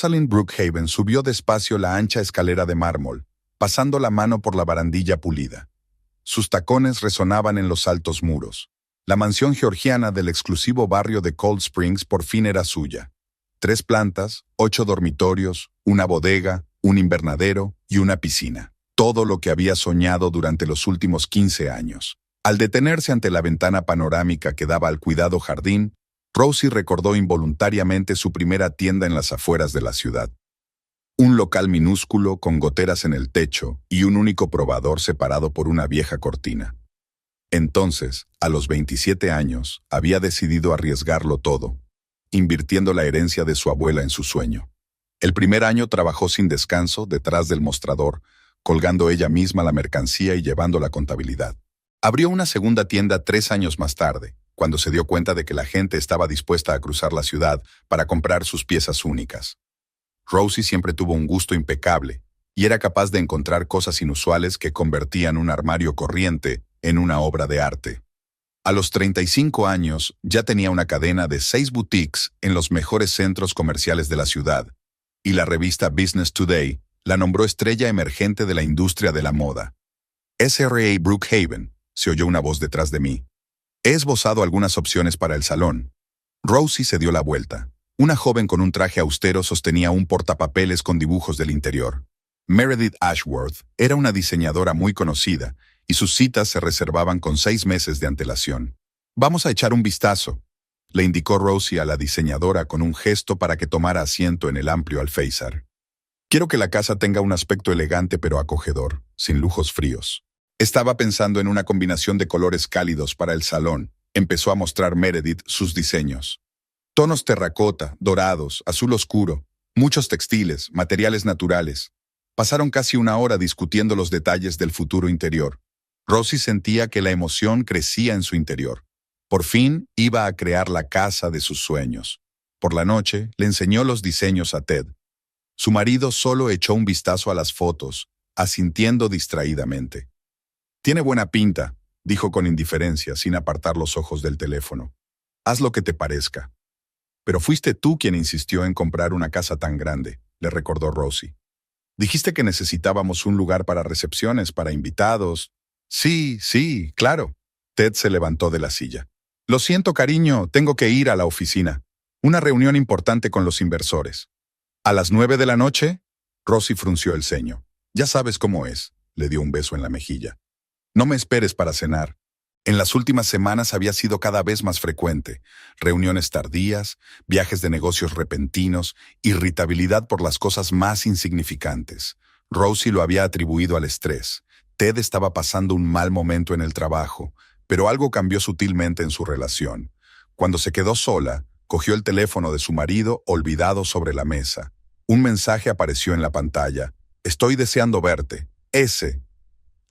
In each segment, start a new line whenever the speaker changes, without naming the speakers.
Rosalind Brookhaven subió despacio la ancha escalera de mármol, pasando la mano por la barandilla pulida. Sus tacones resonaban en los altos muros. La mansión georgiana del exclusivo barrio de Cold Springs por fin era suya. 3 plantas, 8 dormitorios, una bodega, un invernadero y una piscina. Todo lo que había soñado durante los últimos 15 años. Al detenerse ante la ventana panorámica que daba al cuidado jardín, Rosie recordó involuntariamente su primera tienda en las afueras de la ciudad. Un local minúsculo con goteras en el techo y un único probador separado por una vieja cortina. Entonces, a los 27 años, había decidido arriesgarlo todo, invirtiendo la herencia de su abuela en su sueño. El primer año trabajó sin descanso detrás del mostrador, colgando ella misma la mercancía y llevando la contabilidad. Abrió una segunda tienda 3 años más tarde, cuando se dio cuenta de que la gente estaba dispuesta a cruzar la ciudad para comprar sus piezas únicas. Rosie siempre tuvo un gusto impecable y era capaz de encontrar cosas inusuales que convertían un armario corriente en una obra de arte. A los 35 años ya tenía una cadena de 6 boutiques en los mejores centros comerciales de la ciudad, y la revista Business Today la nombró estrella emergente de la industria de la moda. SRA Brookhaven, se oyó una voz detrás de mí. He esbozado algunas opciones para el salón. Rosie se dio la vuelta. Una joven con un traje austero sostenía un portapapeles con dibujos del interior. Meredith Ashworth era una diseñadora muy conocida, y sus citas se reservaban con 6 meses de antelación. «Vamos a echar un vistazo», le indicó Rosie a la diseñadora con un gesto para que tomara asiento en el amplio alféizar. «Quiero que la casa tenga un aspecto elegante pero acogedor, sin lujos fríos». Estaba pensando en una combinación de colores cálidos para el salón. Empezó a mostrar Meredith sus diseños. Tonos terracota, dorados, azul oscuro, muchos textiles, materiales naturales. Pasaron casi 1 hora discutiendo los detalles del futuro interior. Rosie sentía que la emoción crecía en su interior. Por fin iba a crear la casa de sus sueños. Por la noche le enseñó los diseños a Ted. Su marido solo echó un vistazo a las fotos, asintiendo distraídamente. «Tiene buena pinta», dijo con indiferencia, sin apartar los ojos del teléfono. «Haz lo que te parezca». «Pero fuiste tú quien insistió en comprar una casa tan grande», le recordó Rosie. «Dijiste que necesitábamos un lugar para recepciones, para invitados». Sí, claro». Ted se levantó de la silla. «Lo siento, cariño, tengo que ir a la oficina. Una reunión importante con los inversores». «¿A las 9 de la noche?» Rosie frunció el ceño. «Ya sabes cómo es», le dio un beso en la mejilla. «No me esperes para cenar». En las últimas semanas había sido cada vez más frecuente. Reuniones tardías, viajes de negocios repentinos, irritabilidad por las cosas más insignificantes. Rosie lo había atribuido al estrés. Ted estaba pasando un mal momento en el trabajo, pero algo cambió sutilmente en su relación. Cuando se quedó sola, cogió el teléfono de su marido olvidado sobre la mesa. Un mensaje apareció en la pantalla. «Estoy deseando verte. Ese».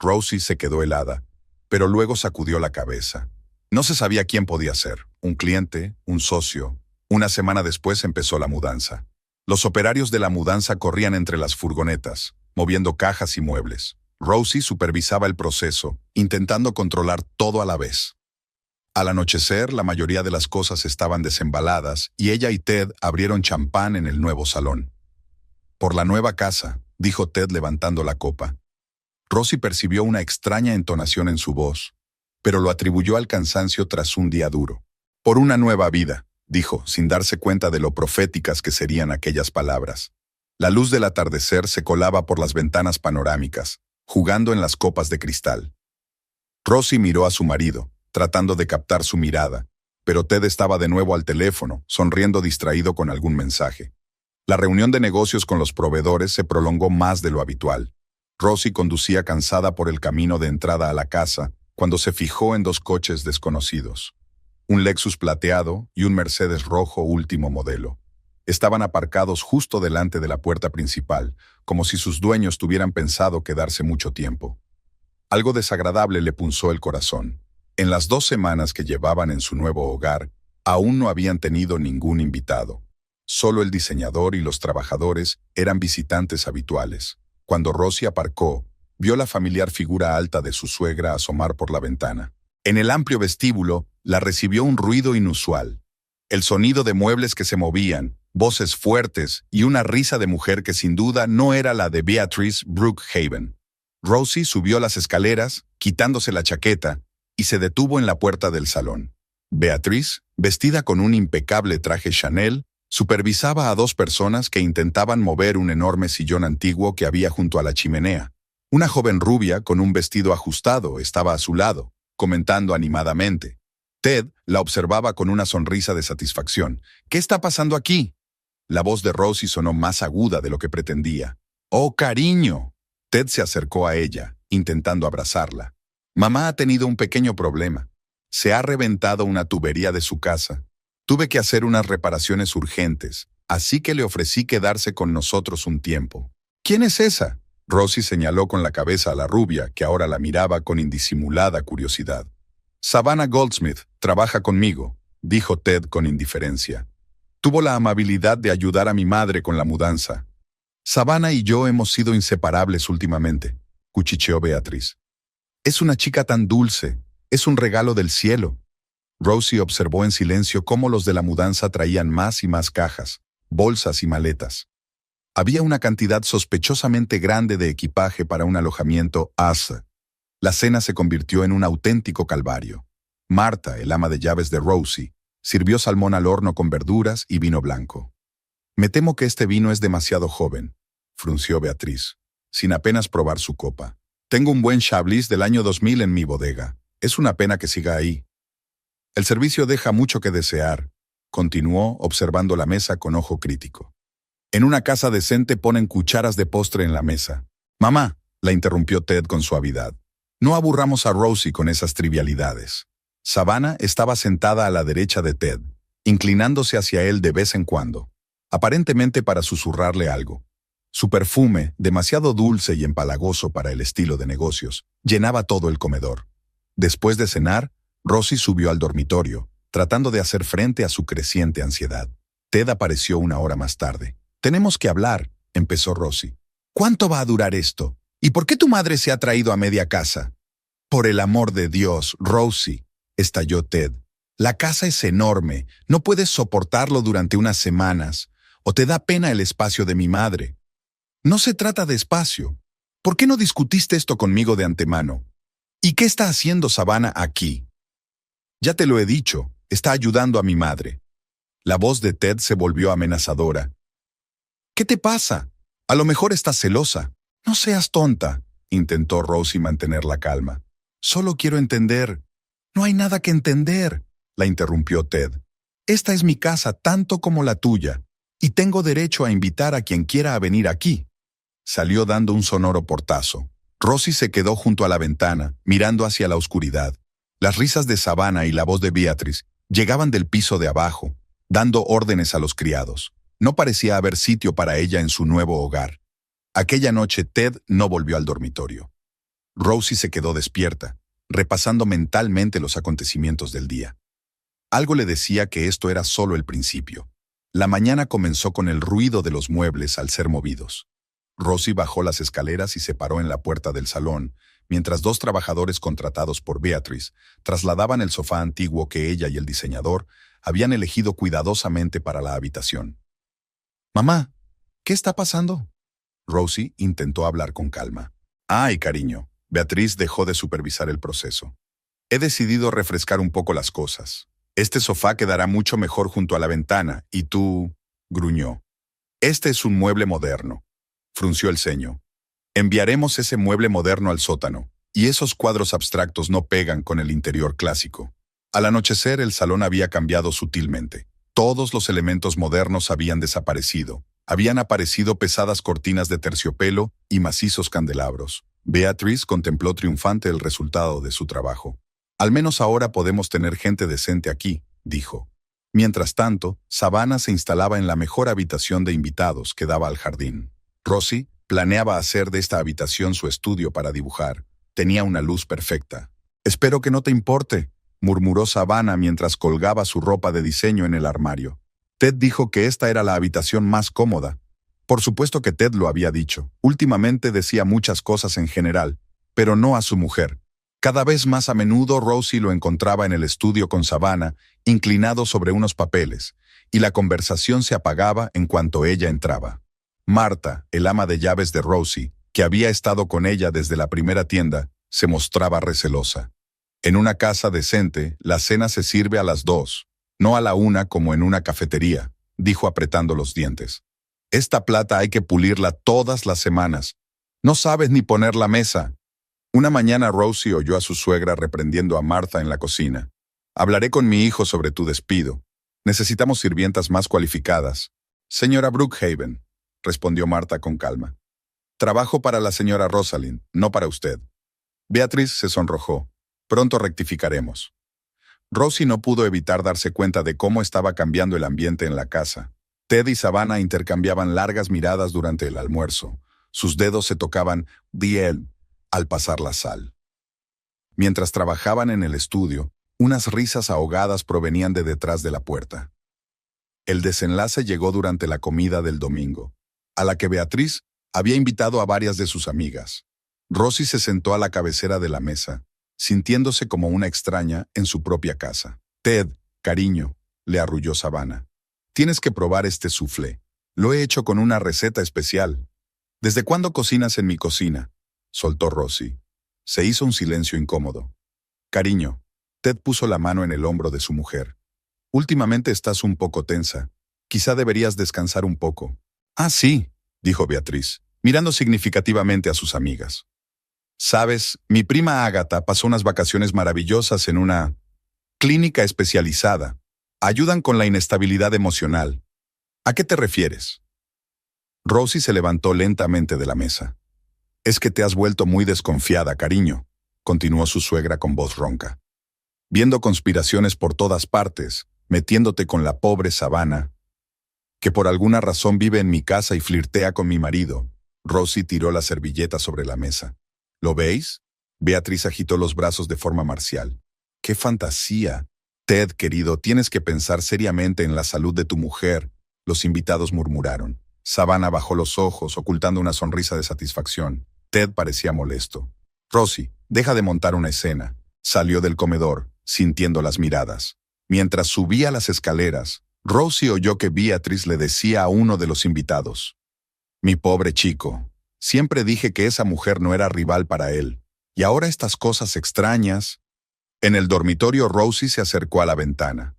Rosie se quedó helada, pero luego sacudió la cabeza. No se sabía quién podía ser, un cliente, un socio. Una semana después empezó la mudanza. Los operarios de la mudanza corrían entre las furgonetas, moviendo cajas y muebles. Rosie supervisaba el proceso, intentando controlar todo a la vez. Al anochecer, la mayoría de las cosas estaban desembaladas y ella y Ted abrieron champán en el nuevo salón. «Por la nueva casa», dijo Ted levantando la copa. Rosie percibió una extraña entonación en su voz, pero lo atribuyó al cansancio tras un día duro. «Por una nueva vida», dijo, sin darse cuenta de lo proféticas que serían aquellas palabras. La luz del atardecer se colaba por las ventanas panorámicas, jugando en las copas de cristal. Rosie miró a su marido, tratando de captar su mirada, pero Ted estaba de nuevo al teléfono, sonriendo distraído con algún mensaje. La reunión de negocios con los proveedores se prolongó más de lo habitual. Rosie conducía cansada por el camino de entrada a la casa cuando se fijó en 2 coches desconocidos. Un Lexus plateado y un Mercedes rojo último modelo. Estaban aparcados justo delante de la puerta principal, como si sus dueños tuvieran pensado quedarse mucho tiempo. Algo desagradable le punzó el corazón. En las 2 semanas que llevaban en su nuevo hogar, aún no habían tenido ningún invitado. Solo el diseñador y los trabajadores eran visitantes habituales. Cuando Rosie aparcó, vio la familiar figura alta de su suegra asomar por la ventana. En el amplio vestíbulo, la recibió un ruido inusual. El sonido de muebles que se movían voces fuertes y una risa de mujer que sin duda no era la de Beatrice Brookhaven. Rosie subió las escaleras, quitándose la chaqueta, y se detuvo en la puerta del salón. Beatrice, vestida con un impecable traje Chanel, supervisaba a dos personas que intentaban mover un enorme sillón antiguo que había junto a la chimenea. Una joven rubia con un vestido ajustado estaba a su lado, comentando animadamente. Ted la observaba con una sonrisa de satisfacción. ¿Qué está pasando aquí? La voz de Rosie sonó más aguda de lo que pretendía. ¡Oh, cariño! Ted se acercó a ella, intentando abrazarla. Mamá ha tenido un pequeño problema. Se ha reventado una tubería de su casa. Tuve que hacer unas reparaciones urgentes, así que le ofrecí quedarse con nosotros un tiempo. ¿Quién es esa? Rosie señaló con la cabeza a la rubia, que ahora la miraba con indisimulada curiosidad. Savannah Goldsmith trabaja conmigo, dijo Ted con indiferencia. Tuvo la amabilidad de ayudar a mi madre con la mudanza. Savannah y yo hemos sido inseparables últimamente, cuchicheó Beatrice. Es una chica tan dulce, es un regalo del cielo. Rosie observó en silencio cómo los de la mudanza traían más y más cajas, bolsas y maletas. Había una cantidad sospechosamente grande de equipaje para un alojamiento ASA. La cena se convirtió en un auténtico calvario. Marta, el ama de llaves de Rosie, sirvió salmón al horno con verduras y vino blanco. Me temo que este vino es demasiado joven, frunció Beatrice, sin apenas probar su copa. Tengo un buen Chablis del año 2000 en mi bodega. Es una pena que siga ahí. El servicio deja mucho que desear, continuó observando la mesa con ojo crítico. En una casa decente ponen cucharas de postre en la mesa. Mamá, la interrumpió Ted con suavidad. No aburramos a Rosie con esas trivialidades. Savannah estaba sentada a la derecha de Ted, inclinándose hacia él de vez en cuando, aparentemente para susurrarle algo. Su perfume, demasiado dulce y empalagoso para el estilo de negocios, llenaba todo el comedor. Después de cenar, Rosie subió al dormitorio, tratando de hacer frente a su creciente ansiedad. Ted apareció una hora más tarde. Tenemos que hablar, empezó Rosie. ¿Cuánto va a durar esto? ¿Y por qué tu madre se ha traído a media casa? Por el amor de Dios, Rosie, estalló Ted. La casa es enorme, no puedes soportarlo durante unas semanas, o te da pena el espacio de mi madre. No se trata de espacio. ¿Por qué no discutiste esto conmigo de antemano? ¿Y qué está haciendo Savannah aquí? Ya te lo he dicho, está ayudando a mi madre. La voz de Ted se volvió amenazadora. ¿Qué te pasa? A lo mejor estás celosa. No seas tonta, intentó Rosie mantener la calma. Solo quiero entender. No hay nada que entender, la interrumpió Ted. Esta es mi casa tanto como la tuya, y tengo derecho a invitar a quien quiera a venir aquí. Salió dando un sonoro portazo. Rosie se quedó junto a la ventana, mirando hacia la oscuridad. Las risas de Savannah y la voz de Beatrice llegaban del piso de abajo, dando órdenes a los criados. No parecía haber sitio para ella en su nuevo hogar. Aquella noche Ted no volvió al dormitorio. Rosie se quedó despierta, repasando mentalmente los acontecimientos del día. Algo le decía que esto era solo el principio. La mañana comenzó con el ruido de los muebles al ser movidos. Rosie bajó las escaleras y se paró en la puerta del salón, mientras dos trabajadores contratados por Beatrice trasladaban el sofá antiguo que ella y el diseñador habían elegido cuidadosamente para la habitación. «Mamá, ¿qué está pasando?» Rosie intentó hablar con calma. «Ay, cariño». Beatrice dejó de supervisar el proceso. «He decidido refrescar un poco las cosas. Este sofá quedará mucho mejor junto a la ventana, y tú...» gruñó. «Este es un mueble moderno». Frunció el ceño. «Enviaremos ese mueble moderno al sótano, y esos cuadros abstractos no pegan con el interior clásico». Al anochecer, el salón había cambiado sutilmente. Todos los elementos modernos habían desaparecido. Habían aparecido pesadas cortinas de terciopelo y macizos candelabros. Beatrice contempló triunfante el resultado de su trabajo. «Al menos ahora podemos tener gente decente aquí», dijo. Mientras tanto, Savannah se instalaba en la mejor habitación de invitados que daba al jardín. Rosie planeaba hacer de esta habitación su estudio para dibujar. Tenía una luz perfecta. «Espero que no te importe», murmuró Savannah mientras colgaba su ropa de diseño en el armario. Ted dijo que esta era la habitación más cómoda. Por supuesto que Ted lo había dicho. Últimamente decía muchas cosas en general, pero no a su mujer. Cada vez más a menudo Rosie lo encontraba en el estudio con Savannah, inclinado sobre unos papeles, y la conversación se apagaba en cuanto ella entraba. Marta, el ama de llaves de Rosie, que había estado con ella desde la primera tienda, se mostraba recelosa. En una casa decente, la cena se sirve a las 2, no a la 1 como en una cafetería, dijo apretando los dientes. Esta plata hay que pulirla todas las semanas. No sabes ni poner la mesa. Una mañana Rosie oyó a su suegra reprendiendo a Martha en la cocina. Hablaré con mi hijo sobre tu despido. Necesitamos sirvientas más cualificadas. Señora Brookhaven, respondió Martha con calma. Trabajo para la señora Rosalind, no para usted. Beatriz se sonrojó. Pronto rectificaremos. Rosie no pudo evitar darse cuenta de cómo estaba cambiando el ambiente en la casa. Ted y Savannah intercambiaban largas miradas durante el almuerzo. Sus dedos se tocaban bien al pasar la sal. Mientras trabajaban en el estudio, unas risas ahogadas provenían de detrás de la puerta. El desenlace llegó durante la comida del domingo, a la que Beatriz había invitado a varias de sus amigas. Rosie se sentó a la cabecera de la mesa, sintiéndose como una extraña en su propia casa. Ted, cariño, le arrulló Savannah. Tienes que probar este soufflé. Lo he hecho con una receta especial. ¿Desde cuándo cocinas en mi cocina?, soltó Rosie. Se hizo un silencio incómodo. Cariño, Ted puso la mano en el hombro de su mujer. Últimamente estás un poco tensa. Quizá deberías descansar un poco. Ah, sí, dijo Beatriz, mirando significativamente a sus amigas. Sabes, mi prima Agatha pasó unas vacaciones maravillosas en una clínica especializada. Ayudan con la inestabilidad emocional. ¿A qué te refieres? Rosie se levantó lentamente de la mesa. Es que te has vuelto muy desconfiada, cariño, continuó su suegra con voz ronca. Viendo conspiraciones por todas partes, metiéndote con la pobre Savannah, que por alguna razón vive en mi casa y flirtea con mi marido. Rosie tiró la servilleta sobre la mesa. ¿Lo veis? Beatriz agitó los brazos de forma marcial. ¡Qué fantasía! Ted, querido, tienes que pensar seriamente en la salud de tu mujer, los invitados murmuraron. Savannah bajó los ojos, ocultando una sonrisa de satisfacción. Ted parecía molesto. Rosie, deja de montar una escena. Salió del comedor, sintiendo las miradas. Mientras subía las escaleras, Rosie oyó que Beatriz le decía a uno de los invitados. Mi pobre chico, siempre dije que esa mujer no era rival para él. Y ahora estas cosas extrañas. En el dormitorio Rosie se acercó a la ventana.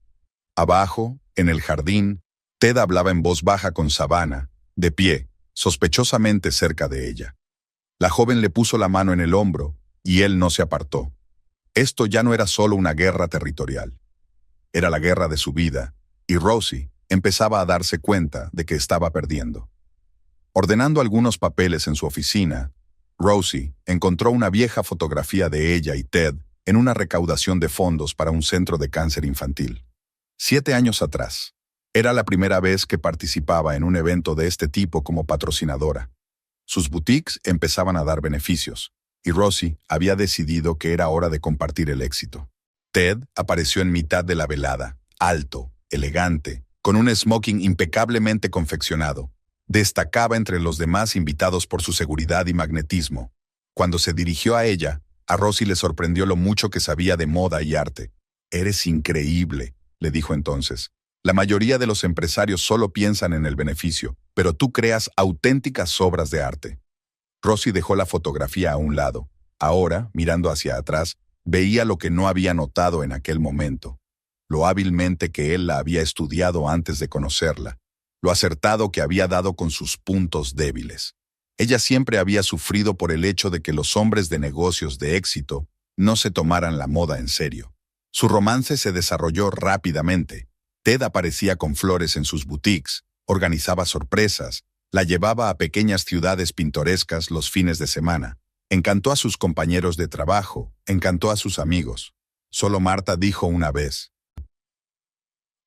Abajo, en el jardín, Ted hablaba en voz baja con Savannah, de pie, sospechosamente cerca de ella. La joven le puso la mano en el hombro, y él no se apartó. Esto ya no era solo una guerra territorial. Era la guerra de su vida, y Rosie empezaba a darse cuenta de que estaba perdiendo. Ordenando algunos papeles en su oficina, Rosie encontró una vieja fotografía de ella y Ted en una recaudación de fondos para un centro de cáncer infantil. 7 años atrás, era la primera vez que participaba en un evento de este tipo como patrocinadora. Sus boutiques empezaban a dar beneficios, y Rosie había decidido que era hora de compartir el éxito. Ted apareció en mitad de la velada, alto, elegante, con un smoking impecablemente confeccionado. Destacaba entre los demás invitados por su seguridad y magnetismo. Cuando se dirigió a ella, a Rosie le sorprendió lo mucho que sabía de moda y arte. «Eres increíble», le dijo entonces. «La mayoría de los empresarios solo piensan en el beneficio, pero tú creas auténticas obras de arte». Rosie dejó la fotografía a un lado. Ahora, mirando hacia atrás, veía lo que no había notado en aquel momento. Lo hábilmente que él la había estudiado antes de conocerla. Lo acertado que había dado con sus puntos débiles. Ella siempre había sufrido por el hecho de que los hombres de negocios de éxito no se tomaran la moda en serio. Su romance se desarrolló rápidamente. Ted aparecía con flores en sus boutiques, organizaba sorpresas, la llevaba a pequeñas ciudades pintorescas los fines de semana. Encantó a sus compañeros de trabajo, encantó a sus amigos. Solo Martha dijo una vez: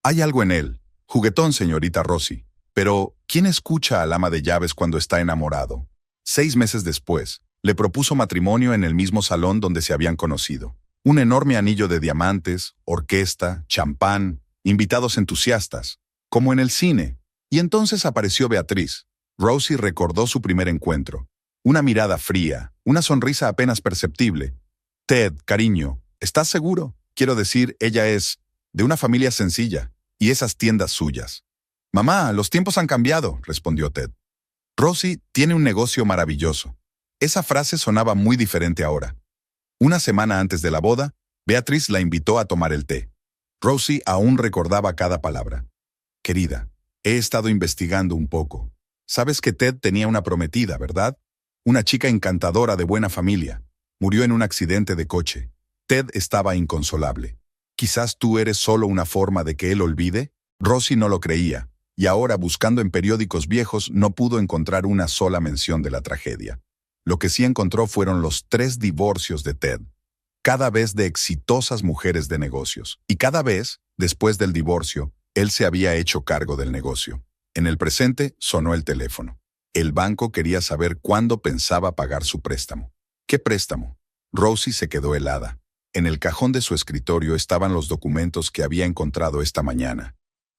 «Hay algo en él, juguetón, señorita Rosie. Pero, ¿quién escucha al ama de llaves cuando está enamorado?». 6 meses después, le propuso matrimonio en el mismo salón donde se habían conocido. Un enorme anillo de diamantes, orquesta, champán, invitados entusiastas, como en el cine. Y entonces apareció Beatriz. Rosie recordó su primer encuentro. Una mirada fría, una sonrisa apenas perceptible. «Ted, cariño, ¿estás seguro? Quiero decir, ella es de una familia sencilla. Y esas tiendas suyas. Mamá, los tiempos han cambiado, respondió Ted. Rosie tiene un negocio maravilloso. Esa frase sonaba muy diferente ahora. Una semana antes de la boda, Beatriz la invitó a tomar el té. Rosie aún recordaba cada palabra. Querida, he estado investigando un poco. Sabes que Ted tenía una prometida, ¿verdad? Una chica encantadora de buena familia. Murió en un accidente de coche. Ted estaba inconsolable. ¿Quizás tú eres solo una forma de que él olvide? Rosie no lo creía, y ahora buscando en periódicos viejos no pudo encontrar una sola mención de la tragedia. Lo que sí encontró fueron los 3 divorcios de Ted, cada vez de exitosas mujeres de negocios, y cada vez, después del divorcio, él se había hecho cargo del negocio. En el presente sonó el teléfono. El banco quería saber cuándo pensaba pagar su préstamo. ¿Qué préstamo? Rosie se quedó helada. En el cajón de su escritorio estaban los documentos que había encontrado esta mañana.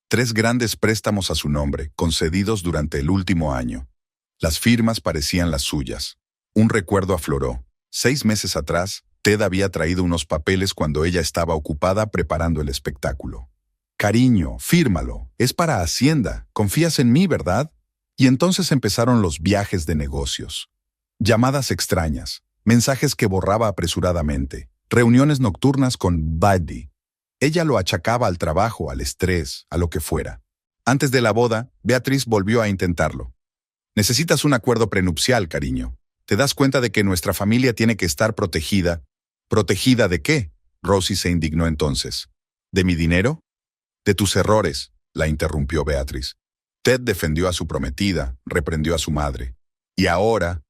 3 grandes préstamos a su nombre, concedidos durante el último año. Las firmas parecían las suyas. Un recuerdo afloró. 6 meses atrás, Ted había traído unos papeles cuando ella estaba ocupada preparando el espectáculo. Cariño, fírmalo. Es para Hacienda. Confías en mí, ¿verdad? Y entonces empezaron los viajes de negocios. Llamadas extrañas, mensajes que borraba apresuradamente, reuniones nocturnas con Buddy. Ella lo achacaba al trabajo, al estrés, a lo que fuera. Antes de la boda, Beatriz volvió a intentarlo. Necesitas un acuerdo prenupcial, cariño. ¿Te das cuenta de que nuestra familia tiene que estar protegida? ¿Protegida de qué? Rosie se indignó entonces. ¿De mi dinero? De tus errores, la interrumpió Beatriz. Ted defendió a su prometida, reprendió a su madre. Y ahora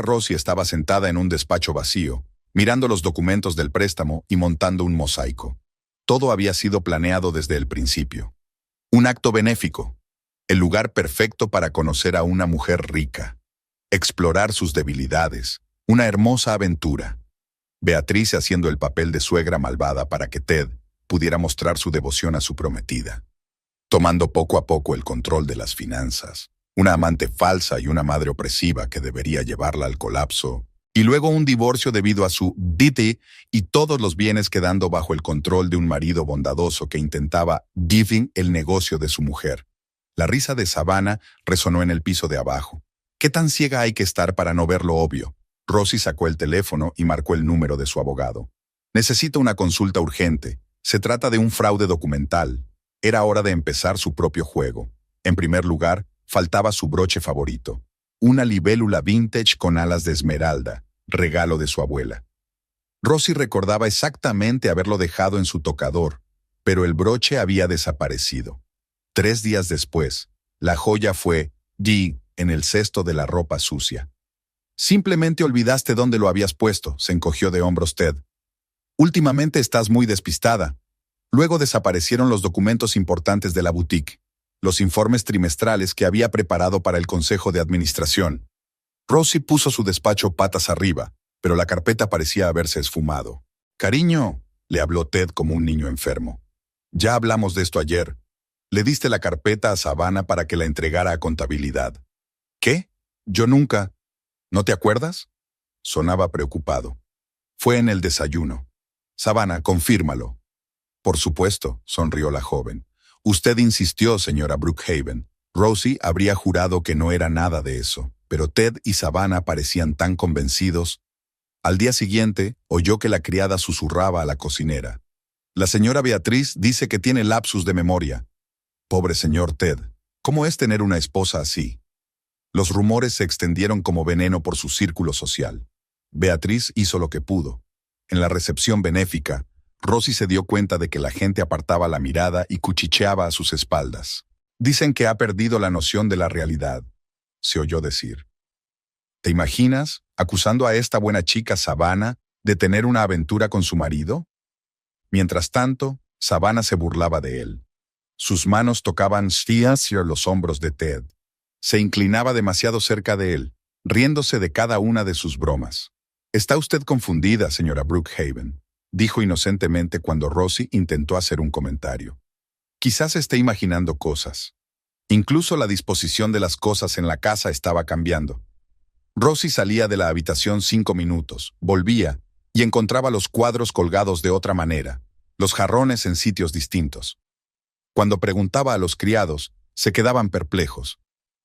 Rosie estaba sentada en un despacho vacío, mirando los documentos del préstamo y montando un mosaico. Todo había sido planeado desde el principio. Un acto benéfico, el lugar perfecto para conocer a una mujer rica, explorar sus debilidades, una hermosa aventura. Beatriz haciendo el papel de suegra malvada para que Ted pudiera mostrar su devoción a su prometida, tomando poco a poco el control de las finanzas, una amante falsa y una madre opresiva que debería llevarla al colapso, y luego un divorcio debido a su DT y todos los bienes quedando bajo el control de un marido bondadoso que intentaba giving el negocio de su mujer. La risa de Savannah resonó en el piso de abajo. ¿Qué tan ciega hay que estar para no ver lo obvio? Rosie sacó el teléfono y marcó el número de su abogado. Necesito una consulta urgente. Se trata de un fraude documental. Era hora de empezar su propio juego. En primer lugar, faltaba su broche favorito. Una libélula vintage con alas de esmeralda, regalo de su abuela. Rosie recordaba exactamente haberlo dejado en su tocador, pero el broche había desaparecido. 3 días después, la joya fue en el cesto de la ropa sucia. Simplemente olvidaste dónde lo habías puesto, se encogió de hombros Ted. Últimamente estás muy despistada. Luego desaparecieron los documentos importantes de la boutique, los informes trimestrales que había preparado para el consejo de administración. Rosie puso su despacho patas arriba, pero la carpeta parecía haberse esfumado. Cariño, le habló Ted como un niño enfermo. Ya hablamos de esto ayer. Le diste la carpeta a Savannah para que la entregara a contabilidad. ¿Qué? Yo nunca. ¿No te acuerdas? Sonaba preocupado. Fue en el desayuno. Savannah, confírmalo. Por supuesto, sonrió la joven. Usted insistió, señora Brookhaven. Rosie habría jurado que no era nada de eso, pero Ted y Savannah parecían tan convencidos. Al día siguiente, oyó que la criada susurraba a la cocinera. La señora Beatriz dice que tiene lapsus de memoria. Pobre señor Ted, ¿cómo es tener una esposa así? Los rumores se extendieron como veneno por su círculo social. Beatriz hizo lo que pudo. En la recepción benéfica, Rosie se dio cuenta de que la gente apartaba la mirada y cuchicheaba a sus espaldas. Dicen que ha perdido la noción de la realidad, se oyó decir. ¿Te imaginas acusando a esta buena chica Savannah de tener una aventura con su marido? Mientras tanto, Savannah se burlaba de él. Sus manos tocaban hacia los hombros de Ted. Se inclinaba demasiado cerca de él, riéndose de cada una de sus bromas. Está usted confundida, señora Brookhaven, dijo inocentemente cuando Rosie intentó hacer un comentario. Quizás esté imaginando cosas. Incluso la disposición de las cosas en la casa estaba cambiando. Rosie salía de la habitación 5 minutos, volvía y encontraba los cuadros colgados de otra manera, los jarrones en sitios distintos. Cuando preguntaba a los criados, se quedaban perplejos.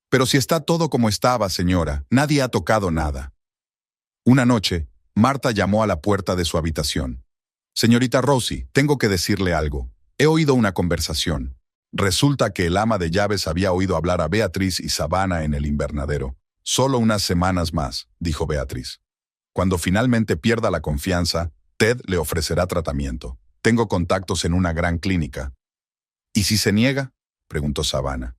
«Pero si está todo como estaba, señora, nadie ha tocado nada». Una noche, Marta llamó a la puerta de su habitación. «Señorita Rosie, tengo que decirle algo. He oído una conversación. Resulta que el ama de llaves había oído hablar a Beatriz y Savannah en el invernadero. Solo unas semanas más», dijo Beatriz. «Cuando finalmente pierda la confianza, Ted le ofrecerá tratamiento. Tengo contactos en una gran clínica». «¿Y si se niega?», preguntó Savannah.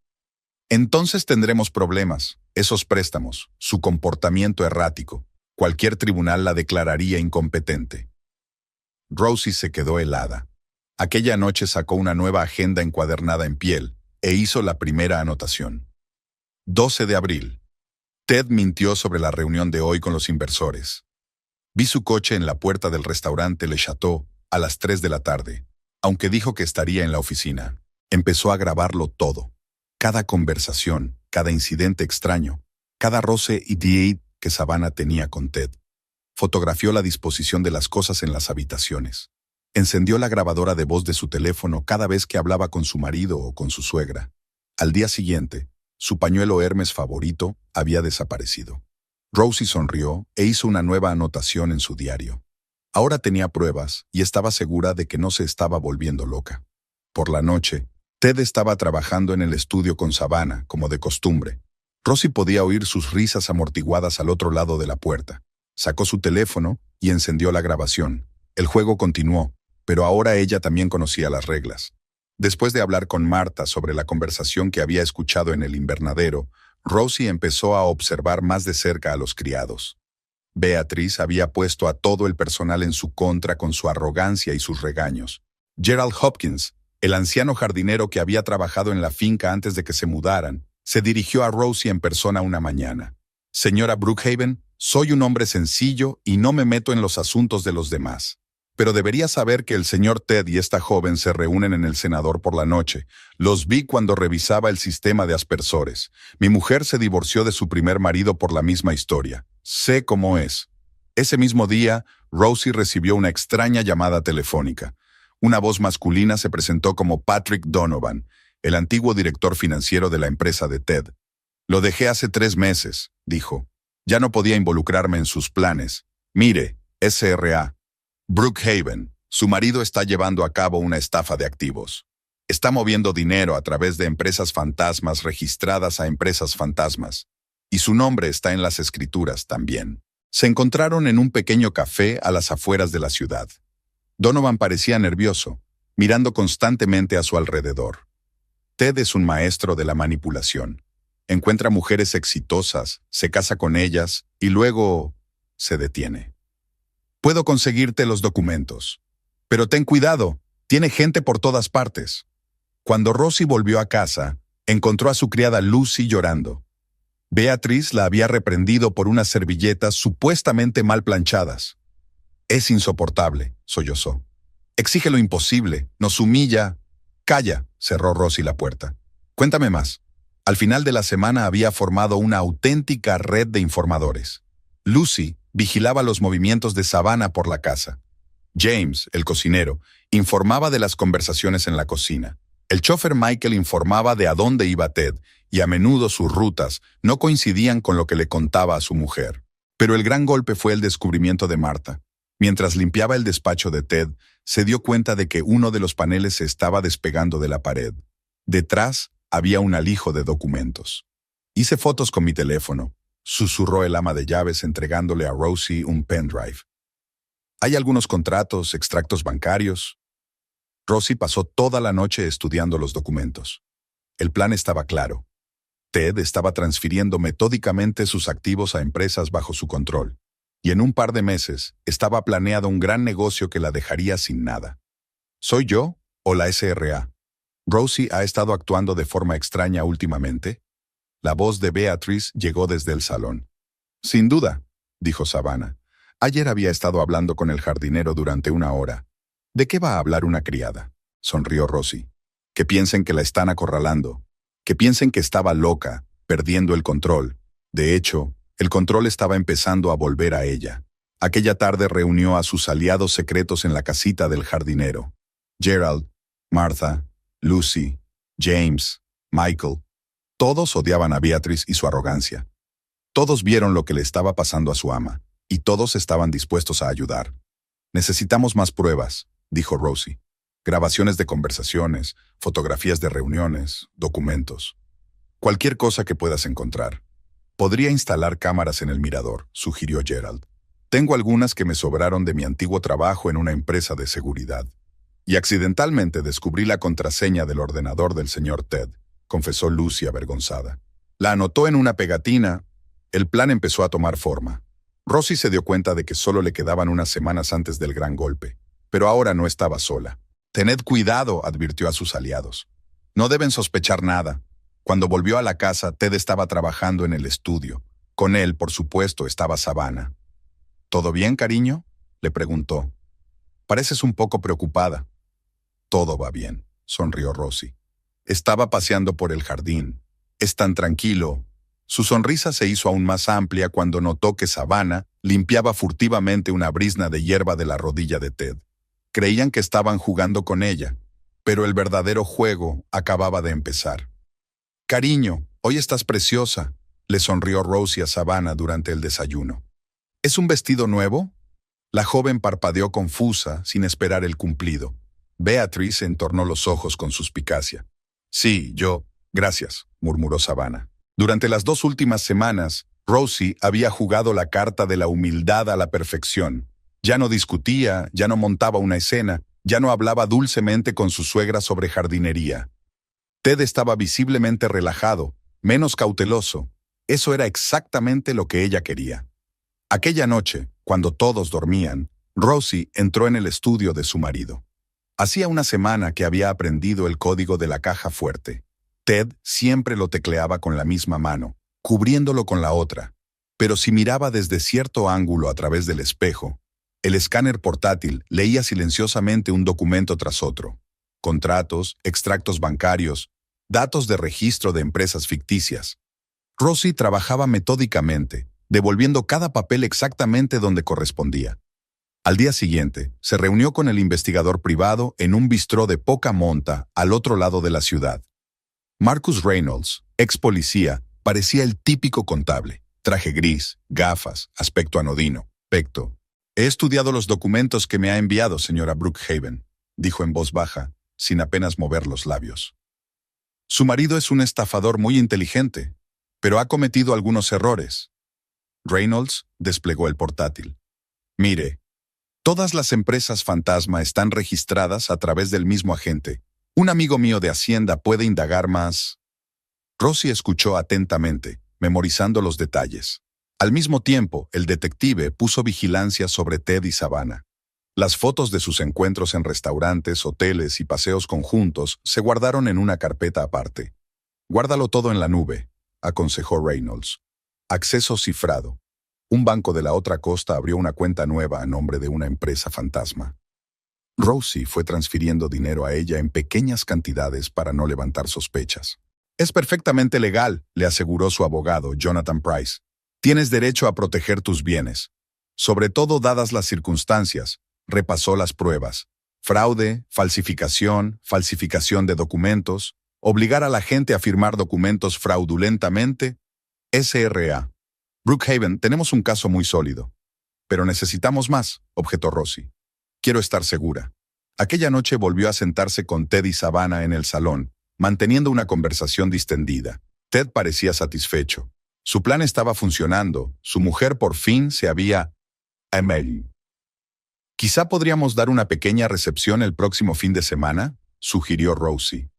«Entonces tendremos problemas, esos préstamos, su comportamiento errático. Cualquier tribunal la declararía incompetente». Rosie se quedó helada. Aquella noche sacó una nueva agenda encuadernada en piel e hizo la primera anotación. 12 de abril. Ted mintió sobre la reunión de hoy con los inversores. Vi su coche en la puerta del restaurante Le Chateau a las 3 de la tarde, aunque dijo que estaría en la oficina. Empezó a grabarlo todo. Cada conversación, cada incidente extraño, cada roce y date que Savannah tenía con Ted. Fotografió la disposición de las cosas en las habitaciones. Encendió la grabadora de voz de su teléfono cada vez que hablaba con su marido o con su suegra. Al día siguiente, su pañuelo Hermes favorito había desaparecido. Rosie sonrió e hizo una nueva anotación en su diario. Ahora tenía pruebas y estaba segura de que no se estaba volviendo loca. Por la noche, Ted estaba trabajando en el estudio con Savannah, como de costumbre. Rosie podía oír sus risas amortiguadas al otro lado de la puerta. Sacó su teléfono y encendió la grabación. El juego continuó, pero ahora ella también conocía las reglas. Después de hablar con Marta sobre la conversación que había escuchado en el invernadero, Rosie empezó a observar más de cerca a los criados. Beatriz había puesto a todo el personal en su contra con su arrogancia y sus regaños. Gerald Hopkins, el anciano jardinero que había trabajado en la finca antes de que se mudaran, se dirigió a Rosie en persona una mañana. «Señora Brookhaven, soy un hombre sencillo y no me meto en los asuntos de los demás. Pero debería saber que el señor Ted y esta joven se reúnen en el Senador por la noche. Los vi cuando revisaba el sistema de aspersores. Mi mujer se divorció de su primer marido por la misma historia. Sé cómo es». Ese mismo día, Rosie recibió una extraña llamada telefónica. Una voz masculina se presentó como Patrick Donovan, el antiguo director financiero de la empresa de Ted. «Lo dejé hace 3 meses», dijo. «Ya no podía involucrarme en sus planes. Mire, SRA. Brookhaven, su marido está llevando a cabo una estafa de activos. Está moviendo dinero a través de empresas fantasmas registradas a empresas fantasmas. Y su nombre está en las escrituras también». Se encontraron en un pequeño café a las afueras de la ciudad. Donovan parecía nervioso, mirando constantemente a su alrededor. Ted es un maestro de la manipulación. Encuentra mujeres exitosas, se casa con ellas y luego se detiene. «Puedo conseguirte los documentos. Pero ten cuidado, tiene gente por todas partes». Cuando Rosie volvió a casa, encontró a su criada Lucy llorando. Beatriz la había reprendido por unas servilletas supuestamente mal planchadas. «Es insoportable», sollozó. «Exige lo imposible, nos humilla». «Calla», cerró Rosie la puerta. «Cuéntame más». Al final de la semana había formado una auténtica red de informadores. Lucy vigilaba los movimientos de Savannah por la casa. James, el cocinero, informaba de las conversaciones en la cocina. El chófer Michael informaba de a dónde iba Ted, y a menudo sus rutas no coincidían con lo que le contaba a su mujer. Pero el gran golpe fue el descubrimiento de Marta. Mientras limpiaba el despacho de Ted, se dio cuenta de que uno de los paneles se estaba despegando de la pared. Detrás había un alijo de documentos. «Hice fotos con mi teléfono», susurró el ama de llaves entregándole a Rosie un pendrive. «Hay algunos contratos, extractos bancarios». Rosie pasó toda la noche estudiando los documentos. El plan estaba claro. Ted estaba transfiriendo metódicamente sus activos a empresas bajo su control, y en un par de meses estaba planeado un gran negocio que la dejaría sin nada. ¿Soy yo o la SRA? ¿Rosie ha estado actuando de forma extraña últimamente? La voz de Beatriz llegó desde el salón. «Sin duda», dijo Savannah. «Ayer había estado hablando con el jardinero durante 1 hora. ¿De qué va a hablar una criada?», sonrió Rosie. «Que piensen que la están acorralando. Que piensen que estaba loca, perdiendo el control. De hecho, el control estaba empezando a volver a ella. Aquella tarde reunió a sus aliados secretos en la casita del jardinero. Gerald, Martha, Lucy, James, Michael, todos odiaban a Beatrice y su arrogancia. Todos vieron lo que le estaba pasando a su ama, y todos estaban dispuestos a ayudar. Necesitamos más pruebas, dijo Rosie. Grabaciones de conversaciones, fotografías de reuniones, documentos. Cualquier cosa que puedas encontrar. Podría instalar cámaras en el mirador, sugirió Gerald. Tengo algunas que me sobraron de mi antiguo trabajo en una empresa de seguridad. Y accidentalmente descubrí la contraseña del ordenador del señor Ted, confesó Lucy avergonzada. La anotó en una pegatina. El plan empezó a tomar forma. Rosie se dio cuenta de que solo le quedaban unas semanas antes del gran golpe, pero ahora no estaba sola. Tened cuidado, advirtió a sus aliados. No deben sospechar nada. Cuando volvió a la casa, Ted estaba trabajando en el estudio. Con él, por supuesto, estaba Savannah. ¿Todo bien, cariño?, le preguntó. Pareces un poco preocupada. Todo va bien, sonrió Rosie. Estaba paseando por el jardín. Es tan tranquilo. Su sonrisa se hizo aún más amplia cuando notó que Savannah limpiaba furtivamente una brizna de hierba de la rodilla de Ted. Creían que estaban jugando con ella, pero el verdadero juego acababa de empezar. Cariño, hoy estás preciosa, le sonrió Rosie a Savannah durante el desayuno. ¿Es un vestido nuevo? La joven parpadeó confusa, sin esperar el cumplido. Beatrice entornó los ojos con suspicacia. Sí, gracias, murmuró Savannah. Durante las 2 últimas semanas, Rosie había jugado la carta de la humildad a la perfección. Ya no discutía, ya no montaba una escena, ya no hablaba dulcemente con su suegra sobre jardinería. Ted estaba visiblemente relajado, menos cauteloso. Eso era exactamente lo que ella quería. Aquella noche, cuando todos dormían, Rosie entró en el estudio de su marido. Hacía una semana que había aprendido el código de la caja fuerte. Ted siempre lo tecleaba con la misma mano, cubriéndolo con la otra. Pero si miraba desde cierto ángulo a través del espejo, el escáner portátil leía silenciosamente un documento tras otro. Contratos, extractos bancarios, datos de registro de empresas ficticias. Rosie trabajaba metódicamente, devolviendo cada papel exactamente donde correspondía. Al día siguiente, se reunió con el investigador privado en un bistró de poca monta al otro lado de la ciudad. Marcus Reynolds, ex policía, parecía el típico contable. Traje gris, gafas, aspecto anodino. Pecto. He estudiado los documentos que me ha enviado, señora Brookhaven, dijo en voz baja, sin apenas mover los labios. Su marido es un estafador muy inteligente, pero ha cometido algunos errores. Reynolds desplegó el portátil. Mire, todas las empresas fantasma están registradas a través del mismo agente. Un amigo mío de Hacienda puede indagar más. Rosie escuchó atentamente, memorizando los detalles. Al mismo tiempo, el detective puso vigilancia sobre Ted y Savannah. Las fotos de sus encuentros en restaurantes, hoteles y paseos conjuntos se guardaron en una carpeta aparte. Guárdalo todo en la nube, aconsejó Reynolds. Acceso cifrado. Un banco de la otra costa abrió una cuenta nueva a nombre de una empresa fantasma. Rosie fue transfiriendo dinero a ella en pequeñas cantidades para no levantar sospechas. Es perfectamente legal, le aseguró su abogado, Jonathan Price. Tienes derecho a proteger tus bienes. Sobre todo dadas las circunstancias, repasó las pruebas. Fraude, falsificación de documentos, obligar a la gente a firmar documentos fraudulentamente, SRA. Brookhaven, tenemos un caso muy sólido. Pero necesitamos más, objetó Rosie. Quiero estar segura. Aquella noche volvió a sentarse con Ted y Savannah en el salón, manteniendo una conversación distendida. Ted parecía satisfecho. Su plan estaba funcionando. Su mujer por fin se había... Emily. Quizá podríamos dar una pequeña recepción el próximo fin de semana, sugirió Rosie.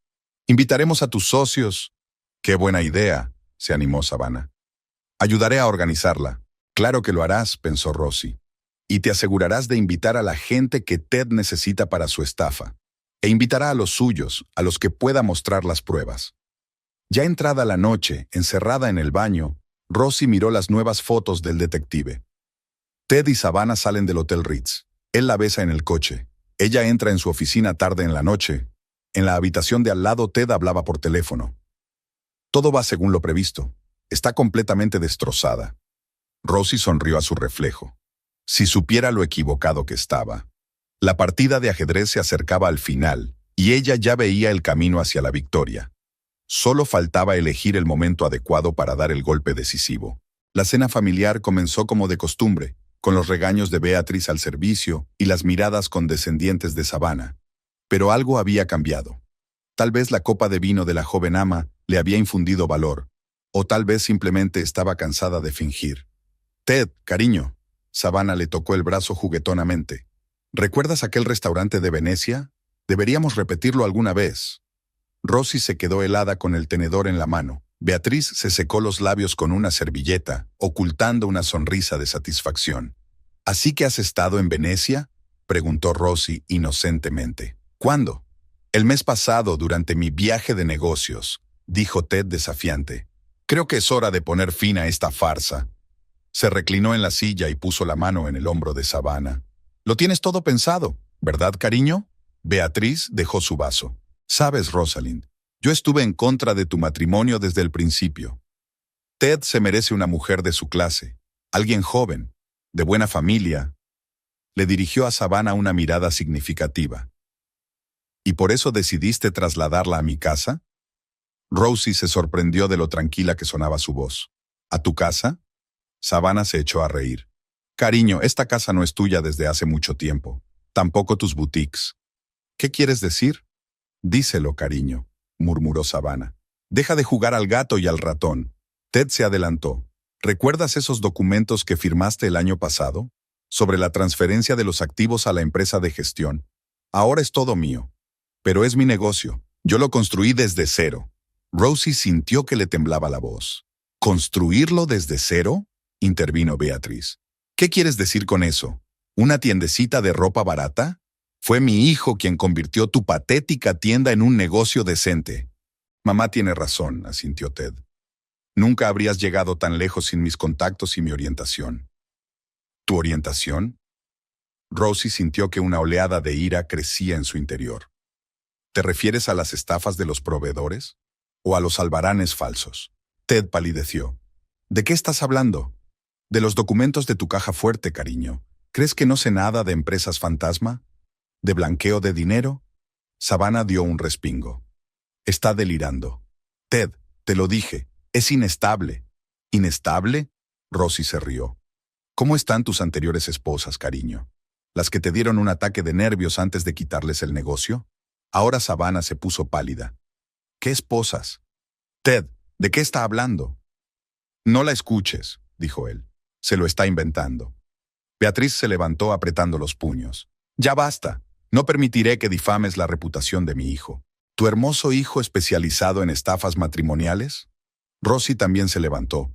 Invitaremos a tus socios. Qué buena idea, se animó Savannah. Ayudaré a organizarla. Claro que lo harás, pensó Rosie. Y te asegurarás de invitar a la gente que Ted necesita para su estafa. E invitará a los suyos, a los que pueda mostrar las pruebas. Ya entrada la noche, encerrada en el baño, Rosie miró las nuevas fotos del detective. Ted y Savannah salen del Hotel Ritz. Él la besa en el coche. Ella entra en su oficina tarde en la noche. En la habitación de al lado, Ted hablaba por teléfono. Todo va según lo previsto. Está completamente destrozada. Rosie sonrió a su reflejo. Si supiera lo equivocado que estaba. La partida de ajedrez se acercaba al final, y ella ya veía el camino hacia la victoria. Solo faltaba elegir el momento adecuado para dar el golpe decisivo. La cena familiar comenzó como de costumbre, con los regaños de Beatriz al servicio y las miradas condescendientes de Savannah. Pero algo había cambiado. Tal vez la copa de vino de la joven ama le había infundido valor, o tal vez simplemente estaba cansada de fingir. «Ted, cariño», Savannah le tocó el brazo juguetonamente. «¿Recuerdas aquel restaurante de Venecia? Deberíamos repetirlo alguna vez». Rosie se quedó helada con el tenedor en la mano. Beatriz se secó los labios con una servilleta, ocultando una sonrisa de satisfacción. «¿Así que has estado en Venecia?», preguntó Rosie inocentemente. «¿Cuándo?» «El mes pasado, durante mi viaje de negocios», dijo Ted desafiante. «Creo que es hora de poner fin a esta farsa». Se reclinó en la silla y puso la mano en el hombro de Savannah. «Lo tienes todo pensado, ¿verdad, cariño?». Beatriz dejó su vaso. «Sabes, Rosalind, yo estuve en contra de tu matrimonio desde el principio. Ted se merece una mujer de su clase, alguien joven, de buena familia». Le dirigió a Savannah una mirada significativa. «¿Y por eso decidiste trasladarla a mi casa?». Rosie se sorprendió de lo tranquila que sonaba su voz. «¿A tu casa?». Savannah se echó a reír. «Cariño, esta casa no es tuya desde hace mucho tiempo. Tampoco tus boutiques». «¿Qué quieres decir?». «Díselo, cariño», murmuró Savannah. «Deja de jugar al gato y al ratón». Ted se adelantó. «¿Recuerdas esos documentos que firmaste el año pasado? Sobre la transferencia de los activos a la empresa de gestión. Ahora es todo mío. Pero es mi negocio. Yo lo construí desde cero». Rosie sintió que le temblaba la voz. «¿Construirlo desde cero?», intervino Beatriz. «¿Qué quieres decir con eso? ¿Una tiendecita de ropa barata? Fue mi hijo quien convirtió tu patética tienda en un negocio decente». «Mamá tiene razón», asintió Ted. «Nunca habrías llegado tan lejos sin mis contactos y mi orientación». «¿Tu orientación?». Rosie sintió que una oleada de ira crecía en su interior. «¿Te refieres a las estafas de los proveedores? ¿O a los albaranes falsos?». Ted palideció. «¿De qué estás hablando?». «De los documentos de tu caja fuerte, cariño. ¿Crees que no sé nada de empresas fantasma? ¿De blanqueo de dinero?». Savannah dio un respingo. «Está delirando». «Ted, te lo dije, es inestable». «¿Inestable?». Rosie se rió. «¿Cómo están tus anteriores esposas, cariño? ¿Las que te dieron un ataque de nervios antes de quitarles el negocio?». Ahora Savannah se puso pálida. «¿Qué esposas?». «Ted, ¿de qué está hablando?». «No la escuches», dijo él. «Se lo está inventando». Beatriz se levantó apretando los puños. «Ya basta. No permitiré que difames la reputación de mi hijo. ¿Tu hermoso hijo especializado en estafas matrimoniales?». Rosie también se levantó.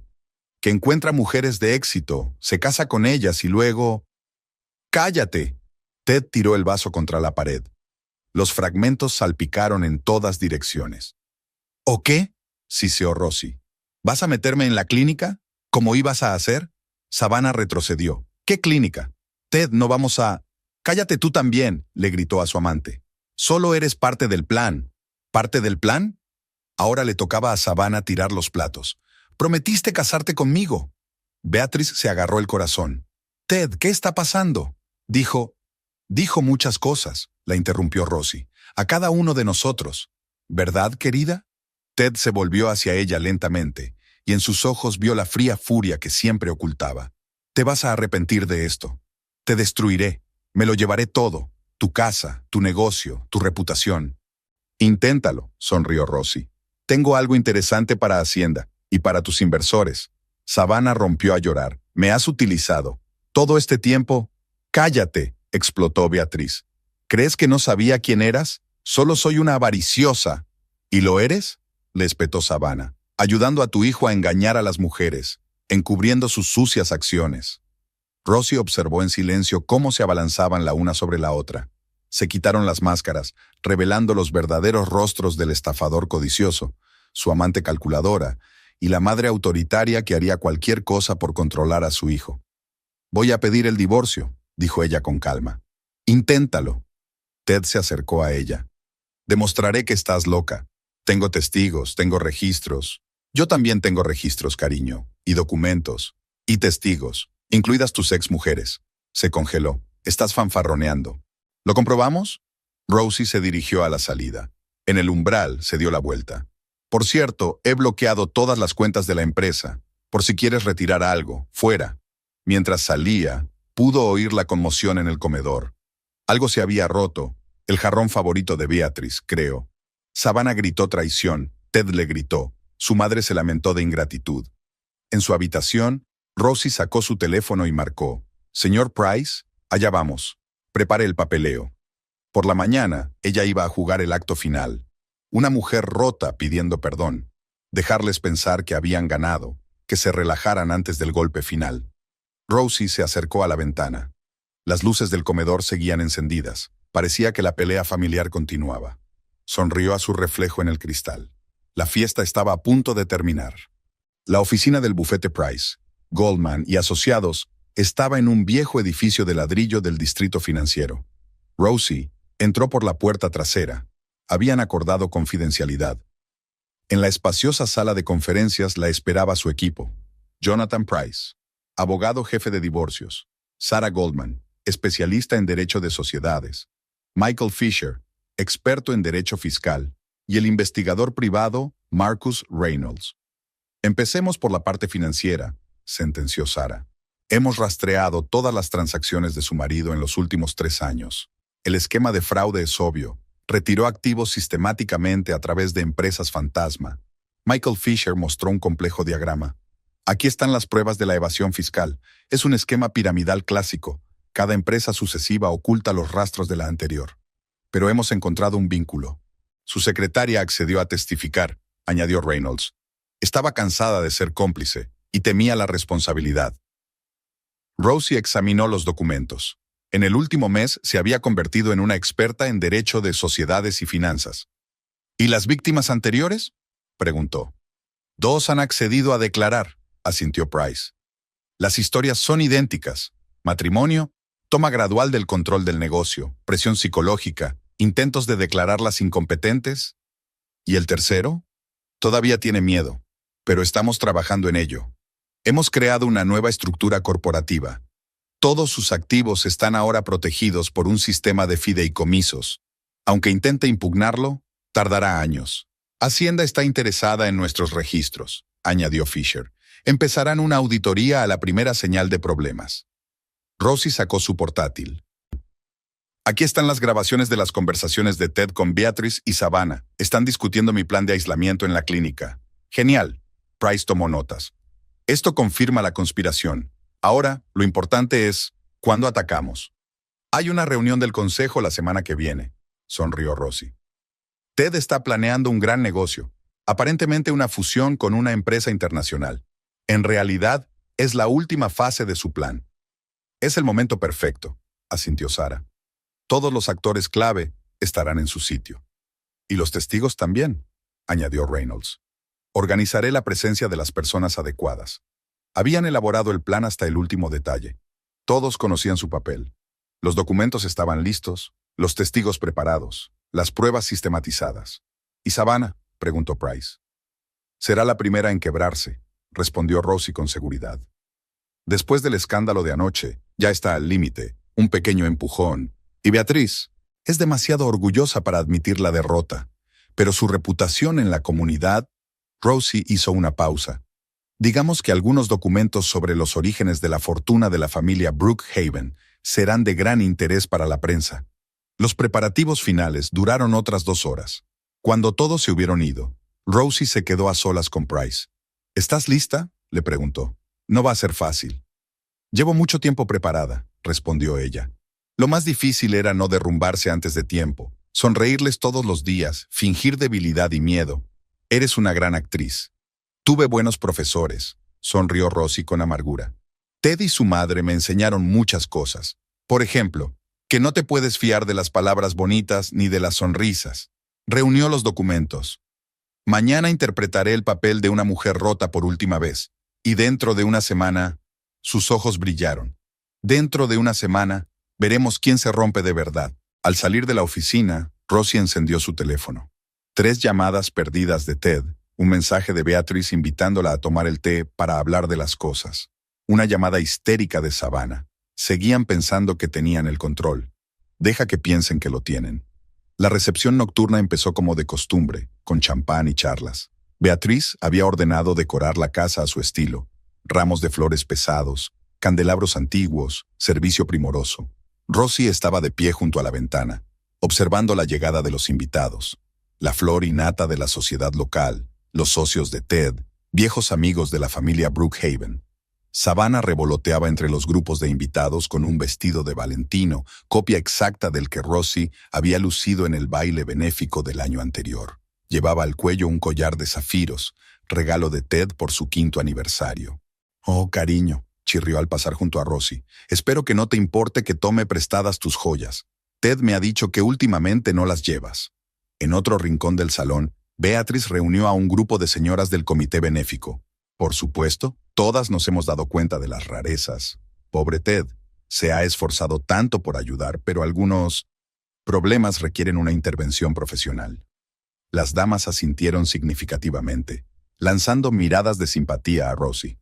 «Que encuentra mujeres de éxito, se casa con ellas y luego...». «¡Cállate!». Ted tiró el vaso contra la pared. Los fragmentos salpicaron en todas direcciones. «¿O qué?», siseó Rosie. «¿Vas a meterme en la clínica? ¿Cómo ibas a hacer?». Savannah retrocedió. «¿Qué clínica? Ted, no vamos a...». «Cállate tú también», le gritó a su amante. «Solo eres parte del plan». «¿Parte del plan?». Ahora le tocaba a Savannah tirar los platos. «Prometiste casarte conmigo». Beatriz se agarró el corazón. «Ted, ¿qué está pasando?». Dijo muchas cosas», la interrumpió Rosie. «A cada uno de nosotros. ¿Verdad, querida?». Ted se volvió hacia ella lentamente, y en sus ojos vio la fría furia que siempre ocultaba. «Te vas a arrepentir de esto. Te destruiré. Me lo llevaré todo. Tu casa, tu negocio, tu reputación». «Inténtalo», sonrió Rosie. «Tengo algo interesante para Hacienda y para tus inversores». Savannah rompió a llorar. «Me has utilizado. Todo este tiempo...». «Cállate», explotó Beatriz. «¿Crees que no sabía quién eras? Solo soy una avariciosa». «¿Y lo eres?», le espetó Savannah. «Ayudando a tu hijo a engañar a las mujeres, encubriendo sus sucias acciones». Rosie observó en silencio cómo se abalanzaban la una sobre la otra. Se quitaron las máscaras, revelando los verdaderos rostros del estafador codicioso, su amante calculadora y la madre autoritaria que haría cualquier cosa por controlar a su hijo. «Voy a pedir el divorcio», dijo ella con calma. «Inténtalo». Ted se acercó a ella. «Demostraré que estás loca. Tengo testigos, tengo registros». «Yo también tengo registros, cariño, y documentos, y testigos, incluidas tus exmujeres». Se congeló. «Estás fanfarroneando». «¿Lo comprobamos?». Rosie se dirigió a la salida. En el umbral se dio la vuelta. Por cierto, he bloqueado todas las cuentas de la empresa. Por si quieres retirar algo, fuera. Mientras salía, pudo oír la conmoción en el comedor. Algo se había roto. El jarrón favorito de Beatrice, creo. Savannah gritó traición. Ted le gritó. Su madre se lamentó de ingratitud. En su habitación, Rosie sacó su teléfono y marcó. «Señor Price, allá vamos. Prepare el papeleo». Por la mañana, ella iba a jugar el acto final. Una mujer rota pidiendo perdón. Dejarles pensar que habían ganado, que se relajaran antes del golpe final. Rosie se acercó a la ventana. Las luces del comedor seguían encendidas. Parecía que la pelea familiar continuaba. Sonrió a su reflejo en el cristal. La fiesta estaba a punto de terminar. La oficina del bufete Price, Goldman y Asociados estaba en un viejo edificio de ladrillo del distrito financiero. Rosie entró por la puerta trasera. Habían acordado confidencialidad. En la espaciosa sala de conferencias la esperaba su equipo. Jonathan Price, abogado jefe de divorcios. Sarah Goldman, especialista en derecho de sociedades. Michael Fisher, experto en derecho fiscal. Y el investigador privado, Marcus Reynolds. Empecemos por la parte financiera, sentenció Sarah. Hemos rastreado todas las transacciones de su marido en los últimos 3 años. El esquema de fraude es obvio. Retiró activos sistemáticamente a través de empresas fantasma. Michael Fisher mostró un complejo diagrama. Aquí están las pruebas de la evasión fiscal. Es un esquema piramidal clásico. Cada empresa sucesiva oculta los rastros de la anterior. Pero hemos encontrado un vínculo. Su secretaria accedió a testificar, añadió Reynolds. Estaba cansada de ser cómplice y temía la responsabilidad. Rosie examinó los documentos. En el último mes se había convertido en una experta en derecho de sociedades y finanzas. ¿Y las víctimas anteriores?, preguntó. 2 han accedido a declarar, asintió Price. Las historias son idénticas. Matrimonio, toma gradual del control del negocio, presión psicológica, intentos de declararlas incompetentes. ¿Y el tercero? Todavía tiene miedo, pero estamos trabajando en ello. Hemos creado una nueva estructura corporativa. Todos sus activos están ahora protegidos por un sistema de fideicomisos. Aunque intente impugnarlo, tardará años. Hacienda está interesada en nuestros registros, añadió Fisher. Empezarán una auditoría a la primera señal de problemas. Rosie sacó su portátil. Aquí están las grabaciones de las conversaciones de Ted con Beatrice y Savannah. Están discutiendo mi plan de aislamiento en la clínica. Genial. Price tomó notas. Esto confirma la conspiración. Ahora, lo importante es, ¿cuándo atacamos? Hay una reunión del consejo la semana que viene, sonrió Rosie. Ted está planeando un gran negocio, aparentemente una fusión con una empresa internacional. En realidad, es la última fase de su plan. Es el momento perfecto, asintió Sarah. Todos los actores clave estarán en su sitio. Y los testigos también, añadió Reynolds. Organizaré la presencia de las personas adecuadas. Habían elaborado el plan hasta el último detalle. Todos conocían su papel. Los documentos estaban listos, los testigos preparados, las pruebas sistematizadas. ¿Y Savannah?, preguntó Price. Será la primera en quebrarse, respondió Rosie con seguridad. Después del escándalo de anoche, ya está al límite, un pequeño empujón. Y Beatrice es demasiado orgullosa para admitir la derrota, pero su reputación en la comunidad. Rosie hizo una pausa. Digamos que algunos documentos sobre los orígenes de la fortuna de la familia Brookhaven serán de gran interés para la prensa. Los preparativos finales duraron otras 2 horas. Cuando todos se hubieron ido, Rosie se quedó a solas con Price. ¿Estás lista?, le preguntó. No va a ser fácil. Llevo mucho tiempo preparada, respondió ella. Lo más difícil era no derrumbarse antes de tiempo, sonreírles todos los días, fingir debilidad y miedo. Eres una gran actriz. Tuve buenos profesores, sonrió Rosie con amargura. Ted y su madre me enseñaron muchas cosas. Por ejemplo, que no te puedes fiar de las palabras bonitas ni de las sonrisas. Reunió los documentos. Mañana interpretaré el papel de una mujer rota por última vez. Y dentro de una semana, sus ojos brillaron. Dentro de una semana, veremos quién se rompe de verdad. Al salir de la oficina, Rosie encendió su teléfono. 3 llamadas perdidas de Ted, un mensaje de Beatrice invitándola a tomar el té para hablar de las cosas. Una llamada histérica de Savannah. Seguían pensando que tenían el control. Deja que piensen que lo tienen. La recepción nocturna empezó como de costumbre, con champán y charlas. Beatriz había ordenado decorar la casa a su estilo: ramos de flores pesados, candelabros antiguos, servicio primoroso. Rosy estaba de pie junto a la ventana, observando la llegada de los invitados, la flor y nata de la sociedad local, los socios de Ted, viejos amigos de la familia Brookhaven. Savannah revoloteaba entre los grupos de invitados con un vestido de Valentino, copia exacta del que Rosy había lucido en el baile benéfico del año anterior. Llevaba al cuello un collar de zafiros, regalo de Ted por su 5º aniversario. «Oh, cariño», chirrió al pasar junto a Rosy, «espero que no te importe que tome prestadas tus joyas. Ted me ha dicho que últimamente no las llevas». En otro rincón del salón, Beatriz reunió a un grupo de señoras del comité benéfico. Por supuesto, todas nos hemos dado cuenta de las rarezas. Pobre Ted, se ha esforzado tanto por ayudar, pero algunos problemas requieren una intervención profesional. Las damas asintieron significativamente, lanzando miradas de simpatía a Rosy.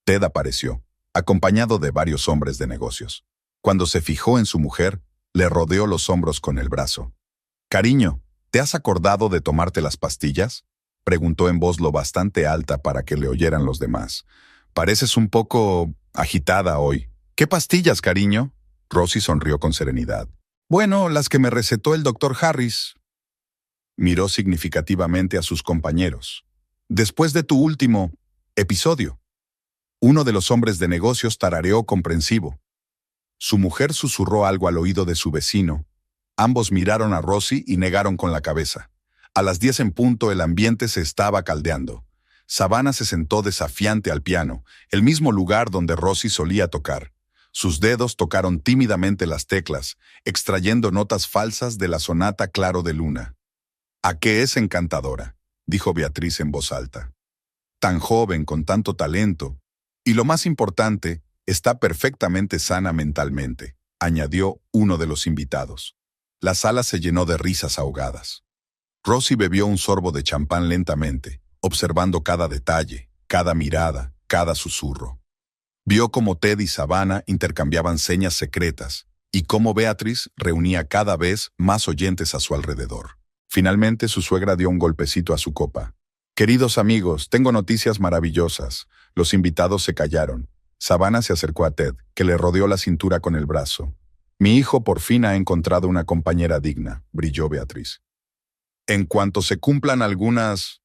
Ted apareció, acompañado de varios hombres de negocios. Cuando se fijó en su mujer, le rodeó los hombros con el brazo. «Cariño, ¿te has acordado de tomarte las pastillas?», preguntó en voz lo bastante alta para que le oyeran los demás. «Pareces un poco agitada hoy». «¿Qué pastillas, cariño?». Rosy sonrió con serenidad. «Bueno, las que me recetó el doctor Harris». Miró significativamente a sus compañeros. «Después de tu último episodio». Uno de los hombres de negocios tarareó comprensivo. Su mujer susurró algo al oído de su vecino. Ambos miraron a Rosy y negaron con la cabeza. A las 10 en punto el ambiente se estaba caldeando. Savannah se sentó desafiante al piano, el mismo lugar donde Rosy solía tocar. Sus dedos tocaron tímidamente las teclas, extrayendo notas falsas de la sonata Claro de Luna. «¿A qué es encantadora?», dijo Beatriz en voz alta. «Tan joven, con tanto talento. Y lo más importante, está perfectamente sana mentalmente», añadió uno de los invitados. La sala se llenó de risas ahogadas. Rosy bebió un sorbo de champán lentamente, observando cada detalle, cada mirada, cada susurro. Vio cómo Ted y Savannah intercambiaban señas secretas y cómo Beatriz reunía cada vez más oyentes a su alrededor. Finalmente su suegra dio un golpecito a su copa. «Queridos amigos, tengo noticias maravillosas». Los invitados se callaron. Savannah se acercó a Ted, que le rodeó la cintura con el brazo. «Mi hijo por fin ha encontrado una compañera digna», brilló Beatriz. «En cuanto se cumplan algunas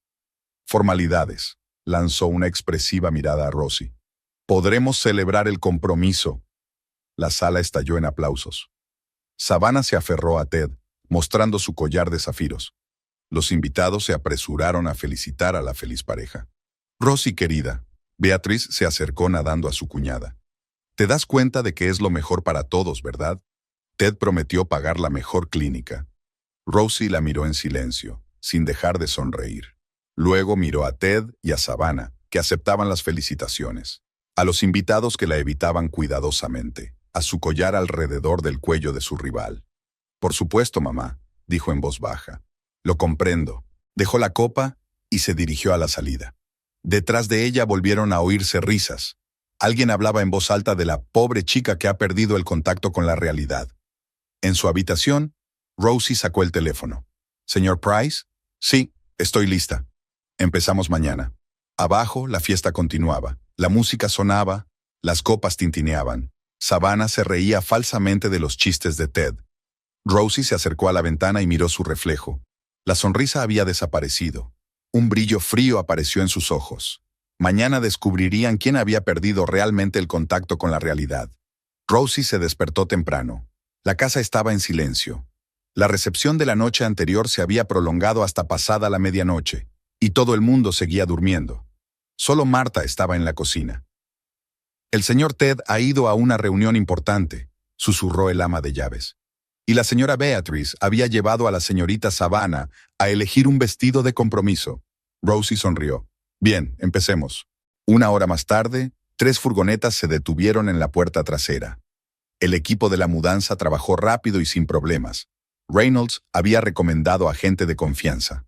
formalidades», lanzó una expresiva mirada a Rosy, «podremos celebrar el compromiso». La sala estalló en aplausos. Savannah se aferró a Ted, mostrando su collar de zafiros. Los invitados se apresuraron a felicitar a la feliz pareja. «Rosy, querida», Beatriz se acercó nadando a su cuñada. «Te das cuenta de que es lo mejor para todos, ¿verdad? Ted prometió pagar la mejor clínica». Rosy la miró en silencio, sin dejar de sonreír. Luego miró a Ted y a Savannah, que aceptaban las felicitaciones. A los invitados que la evitaban cuidadosamente, a su collar alrededor del cuello de su rival. «Por supuesto, mamá», dijo en voz baja. «Lo comprendo». Dejó la copa y se dirigió a la salida. Detrás de ella volvieron a oírse risas. Alguien hablaba en voz alta de la pobre chica que ha perdido el contacto con la realidad. En su habitación, Rosy sacó el teléfono. «¿Señor Price?» «Sí, estoy lista. Empezamos mañana». Abajo, la fiesta continuaba. La música sonaba, las copas tintineaban. Savannah se reía falsamente de los chistes de Ted. Rosy se acercó a la ventana y miró su reflejo. La sonrisa había desaparecido. Un brillo frío apareció en sus ojos. Mañana descubrirían quién había perdido realmente el contacto con la realidad. Rosy se despertó temprano. La casa estaba en silencio. La recepción de la noche anterior se había prolongado hasta pasada la medianoche, y todo el mundo seguía durmiendo. Solo Marta estaba en la cocina. «El señor Ted ha ido a una reunión importante», susurró el ama de llaves. «Y la señora Beatriz había llevado a la señorita Savannah a elegir un vestido de compromiso». Rosy sonrió. «Bien, empecemos». 1 hora más tarde, 3 furgonetas se detuvieron en la puerta trasera. El equipo de la mudanza trabajó rápido y sin problemas. Reynolds había recomendado a gente de confianza.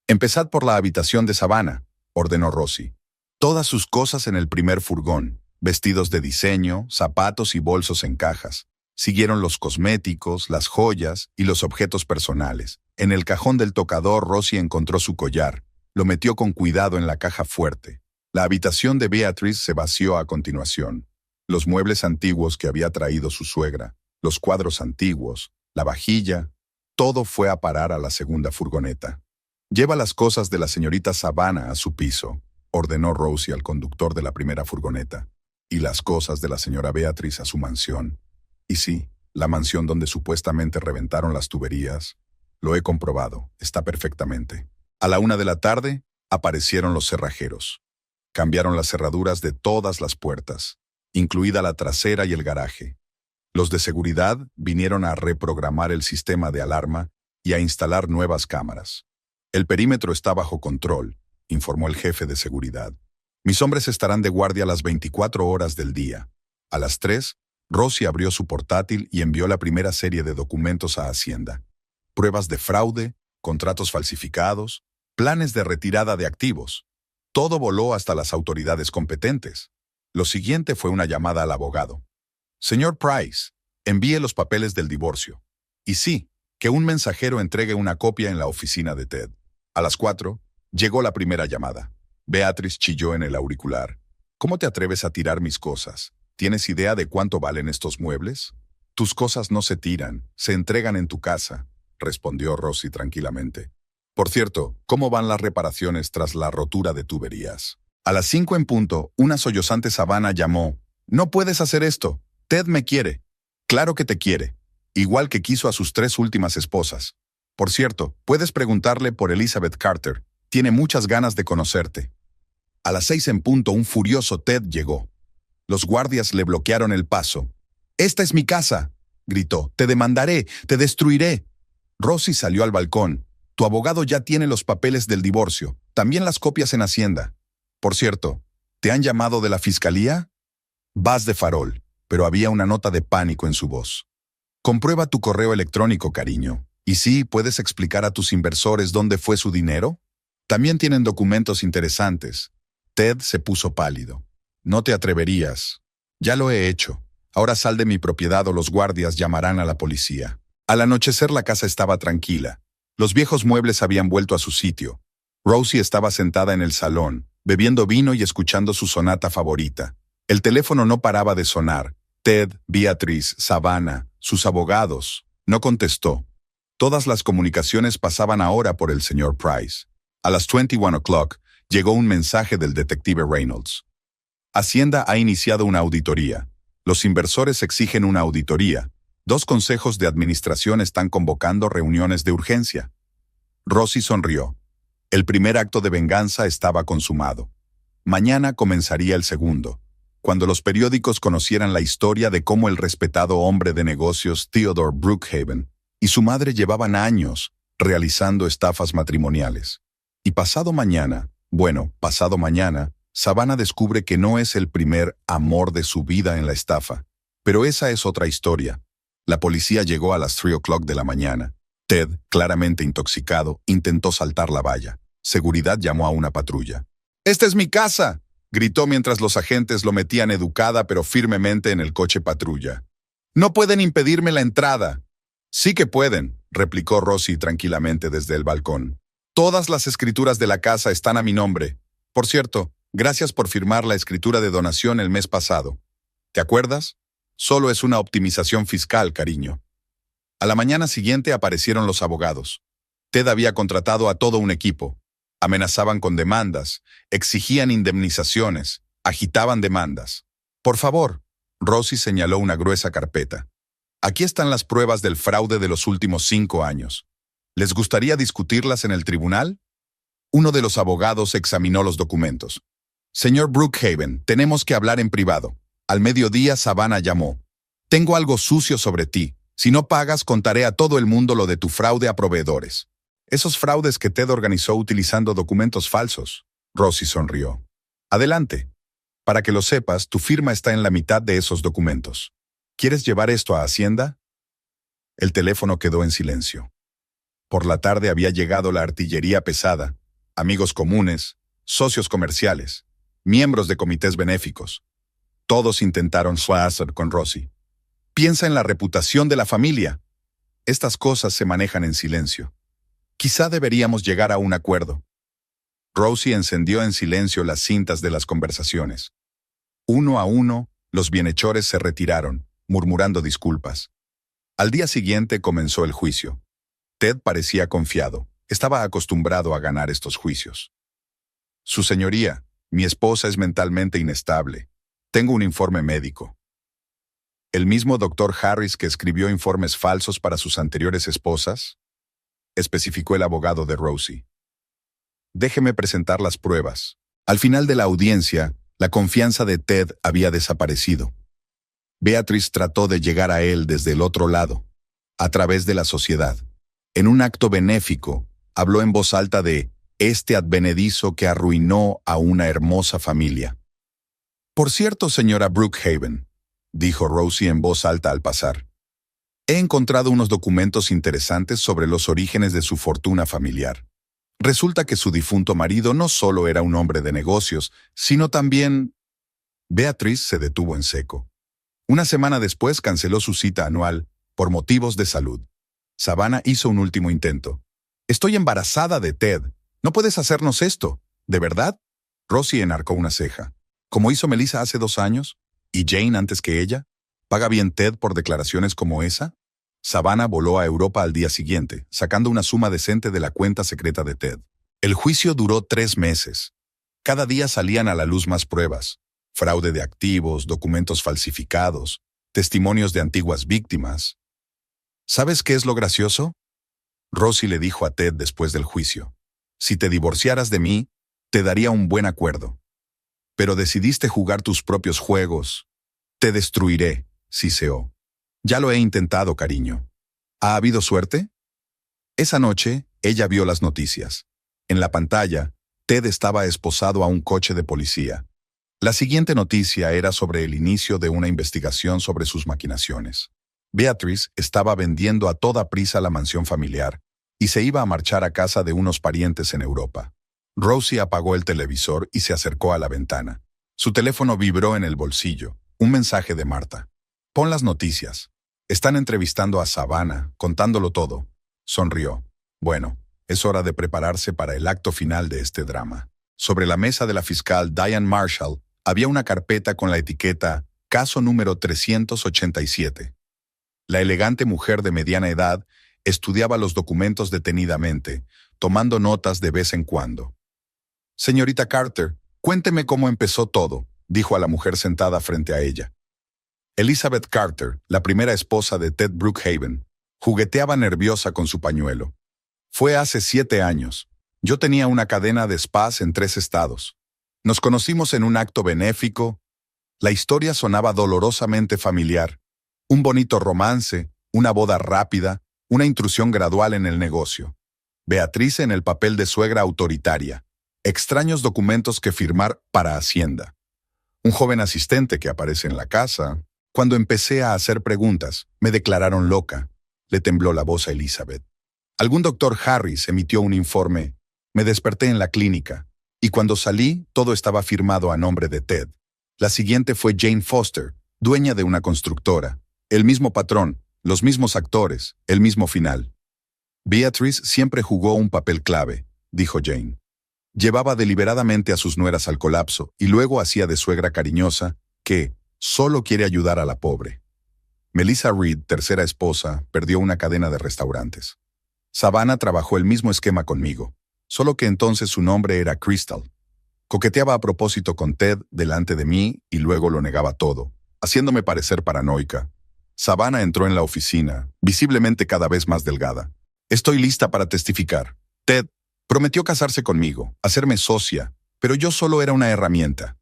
«Empezad por la habitación de Savannah», ordenó Rosy. Todas sus cosas en el primer furgón, vestidos de diseño, zapatos y bolsos en cajas. Siguieron los cosméticos, las joyas y los objetos personales. En el cajón del tocador, Rosie encontró su collar. Lo metió con cuidado en la caja fuerte. La habitación de Beatrice se vació a continuación. Los muebles antiguos que había traído su suegra, los cuadros antiguos, la vajilla, todo fue a parar a la segunda furgoneta. «Lleva las cosas de la señorita Savannah a su piso», ordenó Rosie al conductor de la primera furgoneta, «y las cosas de la señora Beatrice a su mansión». Y sí, la mansión donde supuestamente reventaron las tuberías. Lo he comprobado, está perfectamente. A la 1 de la tarde, aparecieron los cerrajeros. Cambiaron las cerraduras de todas las puertas, incluida la trasera y el garaje. Los de seguridad vinieron a reprogramar el sistema de alarma y a instalar nuevas cámaras. «El perímetro está bajo control», informó el jefe de seguridad. «Mis hombres estarán de guardia las 24 horas del día». A las 3, Rosie abrió su portátil y envió la primera serie de documentos a Hacienda. Pruebas de fraude, contratos falsificados, planes de retirada de activos. Todo voló hasta las autoridades competentes. Lo siguiente fue una llamada al abogado. «Señor Price, envíe los papeles del divorcio. Y sí, que un mensajero entregue una copia en la oficina de Ted». A las 4, llegó la primera llamada. Beatrice chilló en el auricular. «¿Cómo te atreves a tirar mis cosas? ¿Tienes idea de cuánto valen estos muebles?» «Tus cosas no se tiran, se entregan en tu casa», respondió Rosie tranquilamente. «Por cierto, ¿cómo van las reparaciones tras la rotura de tuberías?» A las 5 en punto, una sollozante Savannah llamó. «No puedes hacer esto. Ted me quiere». «Claro que te quiere. Igual que quiso a sus 3 últimas esposas. Por cierto, puedes preguntarle por Elizabeth Carter. Tiene muchas ganas de conocerte». A las 6 en punto, un furioso Ted llegó. Los guardias le bloquearon el paso. «¡Esta es mi casa!», gritó. «Te demandaré, te destruiré». Rosie salió al balcón. «Tu abogado ya tiene los papeles del divorcio, también las copias en Hacienda. Por cierto, ¿te han llamado de la fiscalía?» Vas de farol, pero había una nota de pánico en su voz. «Comprueba tu correo electrónico, cariño. ¿Y sí, puedes explicar a tus inversores dónde fue su dinero? También tienen documentos interesantes». Ted se puso pálido. «No te atreverías». «Ya lo he hecho. Ahora sal de mi propiedad o los guardias llamarán a la policía». Al anochecer la casa estaba tranquila. Los viejos muebles habían vuelto a su sitio. Rosie estaba sentada en el salón, bebiendo vino y escuchando su sonata favorita. El teléfono no paraba de sonar. Ted, Beatrice, Savannah, sus abogados. No contestó. Todas las comunicaciones pasaban ahora por el señor Price. A las 21 o'clock llegó un mensaje del detective Reynolds. Hacienda ha iniciado una auditoría. Los inversores exigen una auditoría. 2 consejos de administración están convocando reuniones de urgencia. Rosie sonrió. El primer acto de venganza estaba consumado. Mañana comenzaría el segundo, cuando los periódicos conocieran la historia de cómo el respetado hombre de negocios Theodore Brookhaven y su madre llevaban años realizando estafas matrimoniales. Y pasado mañana, Savannah descubre que no es el primer amor de su vida en la estafa. Pero esa es otra historia. La policía llegó a las 3 o'clock de la mañana. Ted, claramente intoxicado, intentó saltar la valla. Seguridad llamó a una patrulla. «¡Esta es mi casa!», gritó mientras los agentes lo metían educada pero firmemente en el coche patrulla. «No pueden impedirme la entrada». «Sí que pueden», replicó Rosie tranquilamente desde el balcón. «Todas las escrituras de la casa están a mi nombre. Por cierto, gracias por firmar la escritura de donación el mes pasado. ¿Te acuerdas? Solo es una optimización fiscal, cariño». A la mañana siguiente aparecieron los abogados. Ted había contratado a todo un equipo. Amenazaban con demandas, exigían indemnizaciones, agitaban demandas. «Por favor», Rosie señaló una gruesa carpeta. «Aquí están las pruebas del fraude de los últimos 5 años. ¿Les gustaría discutirlas en el tribunal?» Uno de los abogados examinó los documentos. «Señor Brookhaven, tenemos que hablar en privado». Al mediodía Savannah llamó. «Tengo algo sucio sobre ti. Si no pagas, contaré a todo el mundo lo de tu fraude a proveedores». «Esos fraudes que Ted organizó utilizando documentos falsos». Rosie sonrió. «Adelante. Para que lo sepas, tu firma está en la mitad de esos documentos. ¿Quieres llevar esto a Hacienda?» El teléfono quedó en silencio. Por la tarde había llegado la artillería pesada, amigos comunes, socios comerciales, miembros de comités benéficos. Todos intentaron suazar con Rosie. Piensa en la reputación de la familia. Estas cosas se manejan en silencio. Quizá deberíamos llegar a un acuerdo. Rosie encendió en silencio las cintas de las conversaciones. Uno a uno, los bienhechores se retiraron, murmurando disculpas. Al día siguiente comenzó el juicio. Ted parecía confiado. Estaba acostumbrado a ganar estos juicios. Su señoría, mi esposa es mentalmente inestable. Tengo un informe médico. ¿El mismo doctor Harris que escribió informes falsos para sus anteriores esposas? Especificó el abogado de Rosie. Déjeme presentar las pruebas. Al final de la audiencia, la confianza de Ted había desaparecido. Beatrice trató de llegar a él desde el otro lado, a través de la sociedad. En un acto benéfico, habló en voz alta de este advenedizo que arruinó a una hermosa familia. Por cierto, señora Brookhaven, dijo Rosie en voz alta al pasar, he encontrado unos documentos interesantes sobre los orígenes de su fortuna familiar. Resulta que su difunto marido no solo era un hombre de negocios, sino también... Beatrice se detuvo en seco. Una semana después canceló su cita anual por motivos de salud. Savannah hizo un último intento. Estoy embarazada de Ted. ¿No puedes hacernos esto? ¿De verdad? Rosie enarcó una ceja. ¿Como hizo Melissa hace 2 años? ¿Y Jane antes que ella? ¿Paga bien Ted por declaraciones como esa? Savannah voló a Europa al día siguiente, sacando una suma decente de la cuenta secreta de Ted. El juicio duró 3 meses. Cada día salían a la luz más pruebas. Fraude de activos, documentos falsificados, testimonios de antiguas víctimas. ¿Sabes qué es lo gracioso? Rosie le dijo a Ted después del juicio. Si te divorciaras de mí, te daría un buen acuerdo. Pero decidiste jugar tus propios juegos. Te destruiré, siseó. Ya lo he intentado, cariño. ¿Ha habido suerte? Esa noche, ella vio las noticias. En la pantalla, Ted estaba esposado a un coche de policía. La siguiente noticia era sobre el inicio de una investigación sobre sus maquinaciones. Beatrice estaba vendiendo a toda prisa la mansión familiar y se iba a marchar a casa de unos parientes en Europa. Rosie apagó el televisor y se acercó a la ventana. Su teléfono vibró en el bolsillo. Un mensaje de Marta. Pon las noticias. Están entrevistando a Savannah, contándolo todo. Sonrió. Bueno, es hora de prepararse para el acto final de este drama. Sobre la mesa de la fiscal Diane Marshall había una carpeta con la etiqueta Caso número 387. La elegante mujer de mediana edad estudiaba los documentos detenidamente, tomando notas de vez en cuando. Señorita Carter, cuénteme cómo empezó todo, dijo a la mujer sentada frente a ella. Elizabeth Carter, la primera esposa de Ted Brookhaven, jugueteaba nerviosa con su pañuelo. Fue hace 7 años. Yo tenía una cadena de spas en 3 estados. Nos conocimos en un acto benéfico. La historia sonaba dolorosamente familiar. Un bonito romance, una boda rápida, una intrusión gradual en el negocio. Beatrice en el papel de suegra autoritaria. Extraños documentos que firmar para Hacienda. Un joven asistente que aparece en la casa. Cuando empecé a hacer preguntas, me declararon loca. Le tembló la voz a Elizabeth. Algún doctor Harris emitió un informe. Me desperté en la clínica. Y cuando salí, todo estaba firmado a nombre de Ted. La siguiente fue Jane Foster, dueña de una constructora. El mismo patrón, los mismos actores, el mismo final. Beatrice siempre jugó un papel clave, dijo Jane. Llevaba deliberadamente a sus nueras al colapso y luego hacía de suegra cariñosa que solo quiere ayudar a la pobre. Melissa Reed, tercera esposa, perdió una cadena de restaurantes. Savannah trabajó el mismo esquema conmigo, solo que entonces su nombre era Crystal. Coqueteaba a propósito con Ted delante de mí y luego lo negaba todo, haciéndome parecer paranoica. Savannah entró en la oficina, visiblemente cada vez más delgada. Estoy lista para testificar. Ted prometió casarse conmigo, hacerme socia, pero yo solo era una herramienta.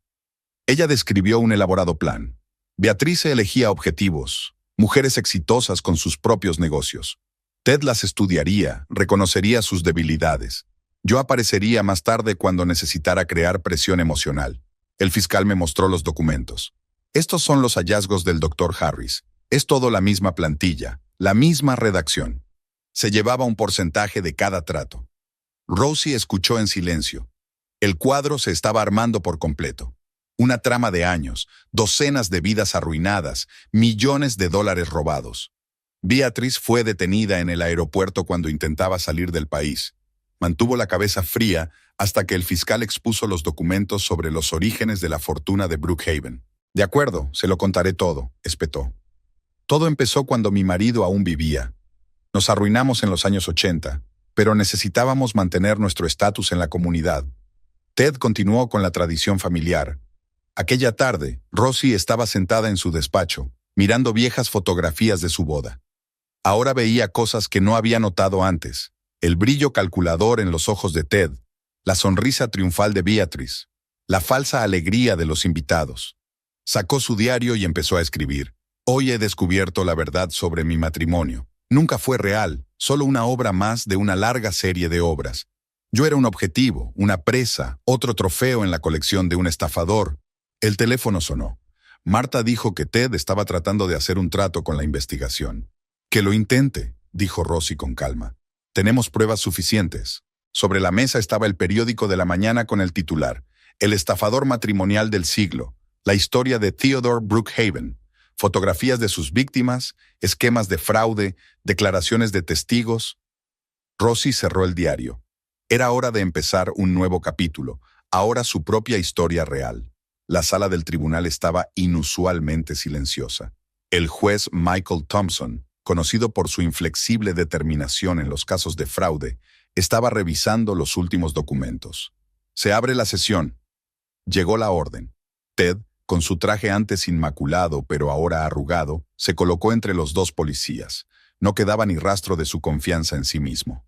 Ella describió un elaborado plan. Beatrice elegía objetivos, mujeres exitosas con sus propios negocios. Ted las estudiaría, reconocería sus debilidades. Yo aparecería más tarde cuando necesitara crear presión emocional. El fiscal me mostró los documentos. Estos son los hallazgos del Dr. Harris. Es todo la misma plantilla, la misma redacción. Se llevaba un porcentaje de cada trato. Rosie escuchó en silencio. El cuadro se estaba armando por completo. Una trama de años, docenas de vidas arruinadas, millones de dólares robados. Beatrice fue detenida en el aeropuerto cuando intentaba salir del país. Mantuvo la cabeza fría hasta que el fiscal expuso los documentos sobre los orígenes de la fortuna de Brookhaven. De acuerdo, se lo contaré todo, espetó. Todo empezó cuando mi marido aún vivía. Nos arruinamos en los años 80, pero necesitábamos mantener nuestro estatus en la comunidad. Ted continuó con la tradición familiar. Aquella tarde, Rosie estaba sentada en su despacho, mirando viejas fotografías de su boda. Ahora veía cosas que no había notado antes. El brillo calculador en los ojos de Ted, la sonrisa triunfal de Beatrice, la falsa alegría de los invitados. Sacó su diario y empezó a escribir. Hoy he descubierto la verdad sobre mi matrimonio. Nunca fue real, solo una obra más de una larga serie de obras. Yo era un objetivo, una presa, otro trofeo en la colección de un estafador. El teléfono sonó. Marta dijo que Ted estaba tratando de hacer un trato con la investigación. Que lo intente, dijo Rosie con calma. Tenemos pruebas suficientes. Sobre la mesa estaba el periódico de la mañana con el titular: El estafador matrimonial del siglo, la historia de Theodore Brookhaven. Fotografías de sus víctimas, esquemas de fraude, declaraciones de testigos. Rosie cerró el diario. Era hora de empezar un nuevo capítulo, ahora su propia historia real. La sala del tribunal estaba inusualmente silenciosa. El juez Michael Thompson, conocido por su inflexible determinación en los casos de fraude, estaba revisando los últimos documentos. Se abre la sesión. Llegó la orden. Ted, con su traje antes inmaculado pero ahora arrugado, se colocó entre los dos policías. No quedaba ni rastro de su confianza en sí mismo.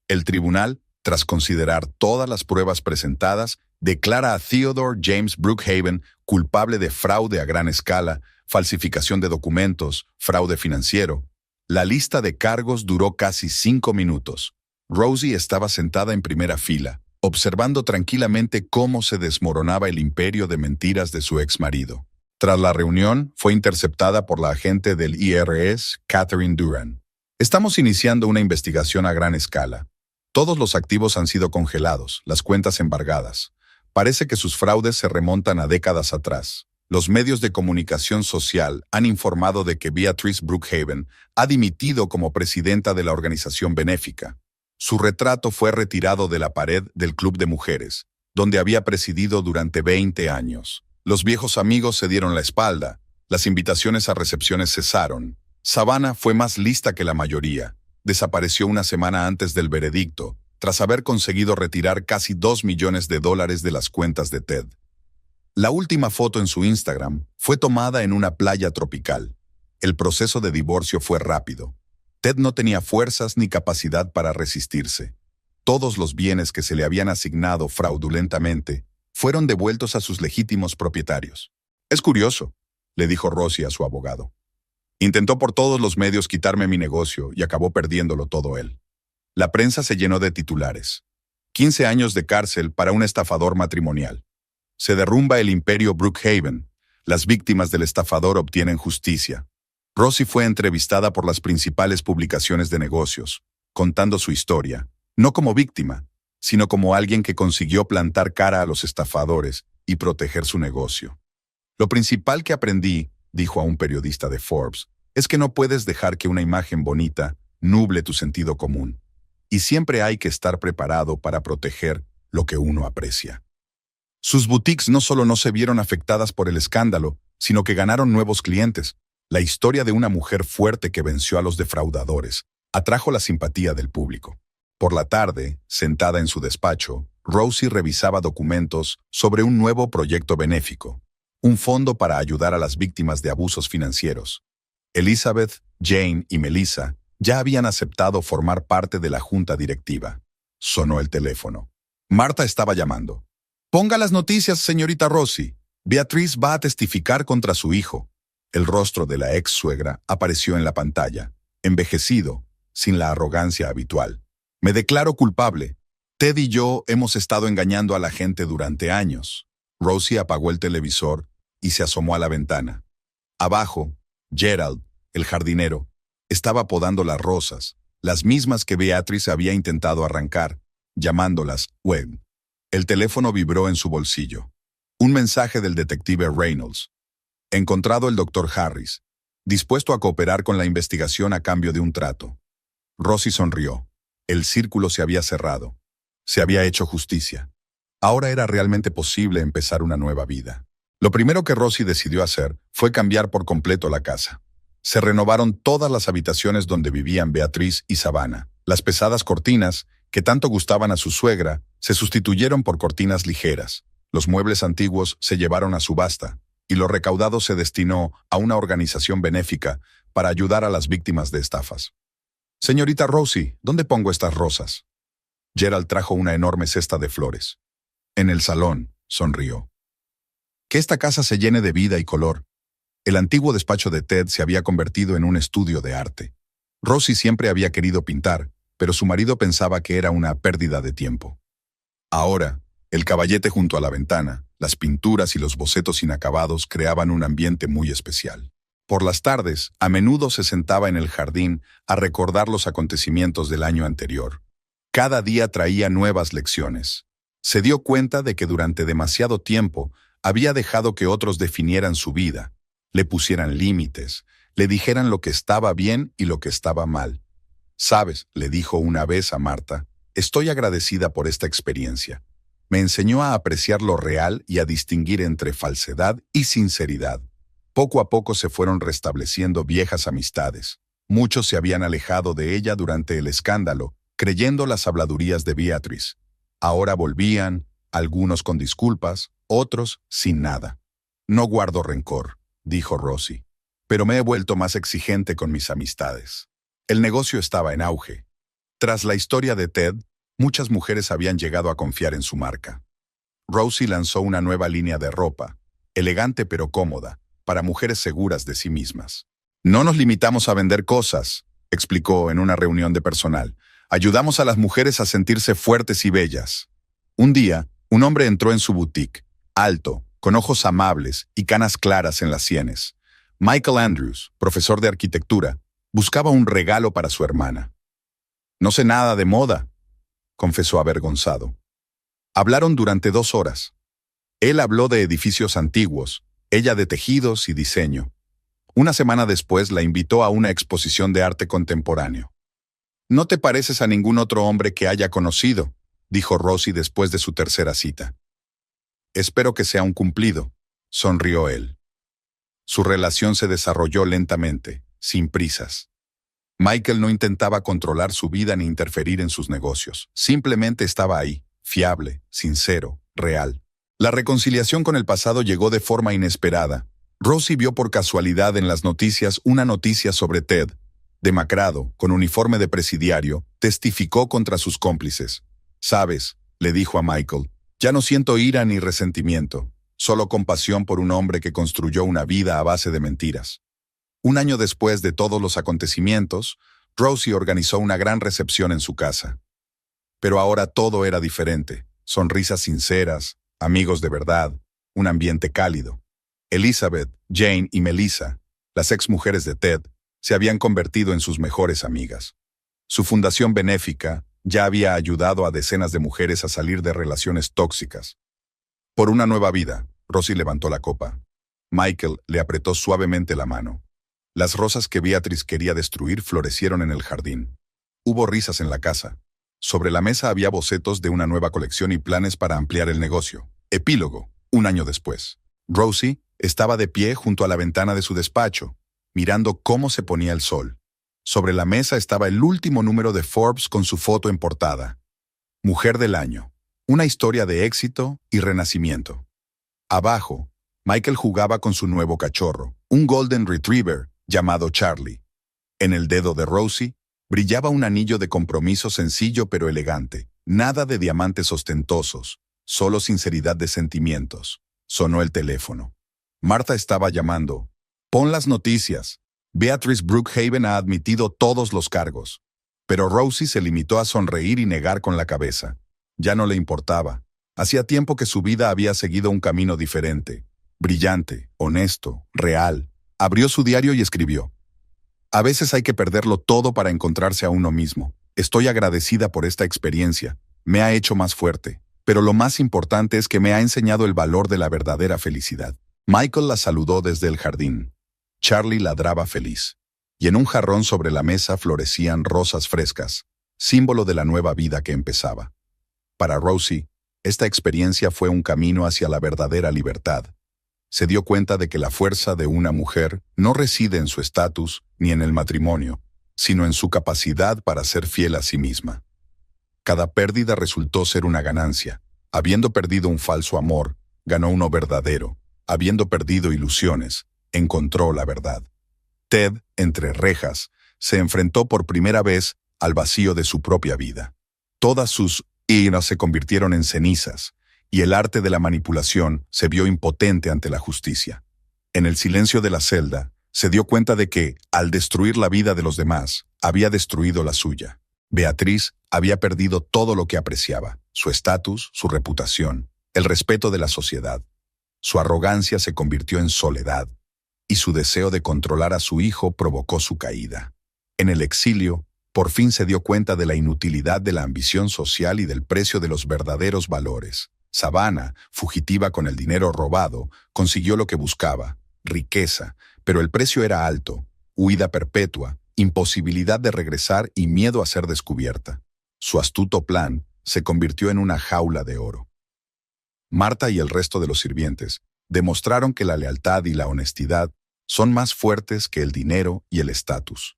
El tribunal, tras considerar todas las pruebas presentadas, declara a Theodore James Brookhaven culpable de fraude a gran escala, falsificación de documentos, fraude financiero. La lista de cargos duró casi 5 minutos. Rosie estaba sentada en primera fila, observando tranquilamente cómo se desmoronaba el imperio de mentiras de su exmarido. Tras la reunión, fue interceptada por la agente del IRS, Catherine Duran. Estamos iniciando una investigación a gran escala. Todos los activos han sido congelados, las cuentas embargadas. Parece que sus fraudes se remontan a décadas atrás. Los medios de comunicación social han informado de que Beatrice Brookhaven ha dimitido como presidenta de la organización benéfica. Su retrato fue retirado de la pared del Club de Mujeres, donde había presidido durante 20 años. Los viejos amigos se dieron la espalda, las invitaciones a recepciones cesaron. Savannah fue más lista que la mayoría. Desapareció una semana antes del veredicto, tras haber conseguido retirar casi $2 millones de las cuentas de Ted. La última foto en su Instagram fue tomada en una playa tropical. El proceso de divorcio fue rápido. Ted no tenía fuerzas ni capacidad para resistirse. Todos los bienes que se le habían asignado fraudulentamente fueron devueltos a sus legítimos propietarios. Es curioso, le dijo Rosie a su abogado. Intentó por todos los medios quitarme mi negocio y acabó perdiéndolo todo él. La prensa se llenó de titulares. 15 años de cárcel para un estafador matrimonial. Se derrumba el imperio Brookhaven. Las víctimas del estafador obtienen justicia. Rosie fue entrevistada por las principales publicaciones de negocios, contando su historia, no como víctima, sino como alguien que consiguió plantar cara a los estafadores y proteger su negocio. Lo principal que aprendí, dijo a un periodista de Forbes, es que no puedes dejar que una imagen bonita nuble tu sentido común. Y siempre hay que estar preparado para proteger lo que uno aprecia. Sus boutiques no solo no se vieron afectadas por el escándalo, sino que ganaron nuevos clientes. La historia de una mujer fuerte que venció a los defraudadores atrajo la simpatía del público. Por la tarde, sentada en su despacho, Rosie revisaba documentos sobre un nuevo proyecto benéfico, un fondo para ayudar a las víctimas de abusos financieros. Elizabeth, Jane y Melissa ya habían aceptado formar parte de la junta directiva. Sonó el teléfono. Marta estaba llamando. «Ponga las noticias, señorita Rosie. Beatrice va a testificar contra su hijo». El rostro de la ex suegra apareció en la pantalla, envejecido, sin la arrogancia habitual. «Me declaro culpable. Ted y yo hemos estado engañando a la gente durante años». Rosie apagó el televisor y se asomó a la ventana. Abajo, Gerald, el jardinero, estaba podando las rosas, las mismas que Beatrice había intentado arrancar, llamándolas Web. El teléfono vibró en su bolsillo. Un mensaje del detective Reynolds. Encontrado el Dr. Harris, dispuesto a cooperar con la investigación a cambio de un trato. Rosie sonrió. El círculo se había cerrado. Se había hecho justicia. Ahora era realmente posible empezar una nueva vida. Lo primero que Rosie decidió hacer fue cambiar por completo la casa. Se renovaron todas las habitaciones donde vivían Beatriz y Savannah. Las pesadas cortinas, que tanto gustaban a su suegra, se sustituyeron por cortinas ligeras. Los muebles antiguos se llevaron a subasta, y lo recaudado se destinó a una organización benéfica para ayudar a las víctimas de estafas. «Señorita Rosie, ¿dónde pongo estas rosas?» Gerald trajo una enorme cesta de flores. «En el salón», sonrió. «Que esta casa se llene de vida y color». El antiguo despacho de Ted se había convertido en un estudio de arte. Rosie siempre había querido pintar, pero su marido pensaba que era una pérdida de tiempo. Ahora, el caballete junto a la ventana, las pinturas y los bocetos inacabados creaban un ambiente muy especial. Por las tardes, a menudo se sentaba en el jardín a recordar los acontecimientos del año anterior. Cada día traía nuevas lecciones. Se dio cuenta de que durante demasiado tiempo había dejado que otros definieran su vida, le pusieran límites, le dijeran lo que estaba bien y lo que estaba mal. «Sabes», le dijo una vez a Marta, «estoy agradecida por esta experiencia. Me enseñó a apreciar lo real y a distinguir entre falsedad y sinceridad». Poco a poco se fueron restableciendo viejas amistades. Muchos se habían alejado de ella durante el escándalo, creyendo las habladurías de Beatriz. Ahora volvían, algunos con disculpas, otros sin nada. «No guardo rencor», dijo Rosie, «pero me he vuelto más exigente con mis amistades». El negocio estaba en auge. Tras la historia de Ted, muchas mujeres habían llegado a confiar en su marca. Rosie lanzó una nueva línea de ropa, elegante pero cómoda, para mujeres seguras de sí mismas. «No nos limitamos a vender cosas», explicó en una reunión de personal. «Ayudamos a las mujeres a sentirse fuertes y bellas». Un día, un hombre entró en su boutique, alto, con ojos amables y canas claras en las sienes. Michael Andrews, profesor de arquitectura, buscaba un regalo para su hermana. «No sé nada de moda», confesó avergonzado. Hablaron durante 2 horas. Él habló de edificios antiguos, ella de tejidos y diseño. Una semana después la invitó a una exposición de arte contemporáneo. «No te pareces a ningún otro hombre que haya conocido», dijo Rosie después de su tercera cita. «Espero que sea un cumplido», sonrió él. Su relación se desarrolló lentamente, sin prisas. Michael no intentaba controlar su vida ni interferir en sus negocios. Simplemente estaba ahí, fiable, sincero, real. La reconciliación con el pasado llegó de forma inesperada. Rosie vio por casualidad en las noticias una noticia sobre Ted. Demacrado, con uniforme de presidiario, testificó contra sus cómplices. «Sabes», le dijo a Michael, «ya no siento ira ni resentimiento, solo compasión por un hombre que construyó una vida a base de mentiras». Un año después de todos los acontecimientos, Rosie organizó una gran recepción en su casa. Pero ahora todo era diferente. Sonrisas sinceras, amigos de verdad, un ambiente cálido. Elizabeth, Jane y Melissa, las exmujeres de Ted, se habían convertido en sus mejores amigas. Su fundación benéfica ya había ayudado a decenas de mujeres a salir de relaciones tóxicas. Por una nueva vida, Rosie levantó la copa. Michael le apretó suavemente la mano. Las rosas que Beatriz quería destruir florecieron en el jardín. Hubo risas en la casa. Sobre la mesa había bocetos de una nueva colección y planes para ampliar el negocio. Epílogo, 1 año después. Rosie estaba de pie junto a la ventana de su despacho, mirando cómo se ponía el sol. Sobre la mesa estaba el último número de Forbes con su foto en portada. Mujer del año. Una historia de éxito y renacimiento. Abajo, Michael jugaba con su nuevo cachorro, un Golden Retriever llamado Charlie. En el dedo de Rosie brillaba un anillo de compromiso sencillo pero elegante. Nada de diamantes ostentosos, solo sinceridad de sentimientos. Sonó el teléfono. Marta estaba llamando. «Pon las noticias. Beatrice Brookhaven ha admitido todos los cargos». Pero Rosie se limitó a sonreír y negar con la cabeza. Ya no le importaba. Hacía tiempo que su vida había seguido un camino diferente. Brillante, honesto, real. Abrió su diario y escribió: «A veces hay que perderlo todo para encontrarse a uno mismo. Estoy agradecida por esta experiencia. Me ha hecho más fuerte. Pero lo más importante es que me ha enseñado el valor de la verdadera felicidad. Michael la saludó desde el jardín. Charlie ladraba feliz. Y en un jarrón sobre la mesa florecían rosas frescas, símbolo de la nueva vida que empezaba. Para Rosie, esta experiencia fue un camino hacia la verdadera libertad. Se dio cuenta de que la fuerza de una mujer no reside en su estatus ni en el matrimonio, sino en su capacidad para ser fiel a sí misma. Cada pérdida resultó ser una ganancia. Habiendo perdido un falso amor, ganó uno verdadero. Habiendo perdido ilusiones, encontró la verdad. Ted, entre rejas, se enfrentó por primera vez al vacío de su propia vida. Todas sus iras se convirtieron en cenizas, y el arte de la manipulación se vio impotente ante la justicia. En el silencio de la celda, se dio cuenta de que, al destruir la vida de los demás, había destruido la suya. Beatriz había perdido todo lo que apreciaba, su estatus, su reputación, el respeto de la sociedad. Su arrogancia se convirtió en soledad, y su deseo de controlar a su hijo provocó su caída. En el exilio, por fin se dio cuenta de la inutilidad de la ambición social y del precio de los verdaderos valores. Savannah, fugitiva con el dinero robado, consiguió lo que buscaba, riqueza, pero el precio era alto, huida perpetua, imposibilidad de regresar y miedo a ser descubierta. Su astuto plan se convirtió en una jaula de oro. Marta y el resto de los sirvientes demostraron que la lealtad y la honestidad son más fuertes que el dinero y el estatus.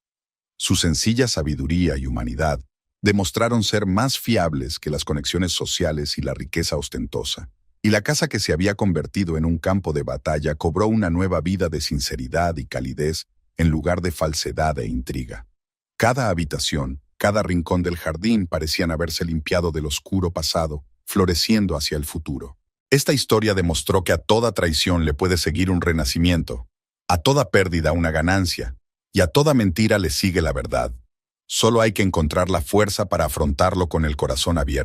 Su sencilla sabiduría y humanidad demostraron ser más fiables que las conexiones sociales y la riqueza ostentosa. Y la casa que se había convertido en un campo de batalla cobró una nueva vida de sinceridad y calidez en lugar de falsedad e intriga. Cada habitación, cada rincón del jardín parecían haberse limpiado del oscuro pasado, floreciendo hacia el futuro. Esta historia demostró que a toda traición le puede seguir un renacimiento, a toda pérdida una ganancia, y a toda mentira le sigue la verdad. Solo hay que encontrar la fuerza para afrontarlo con el corazón abierto.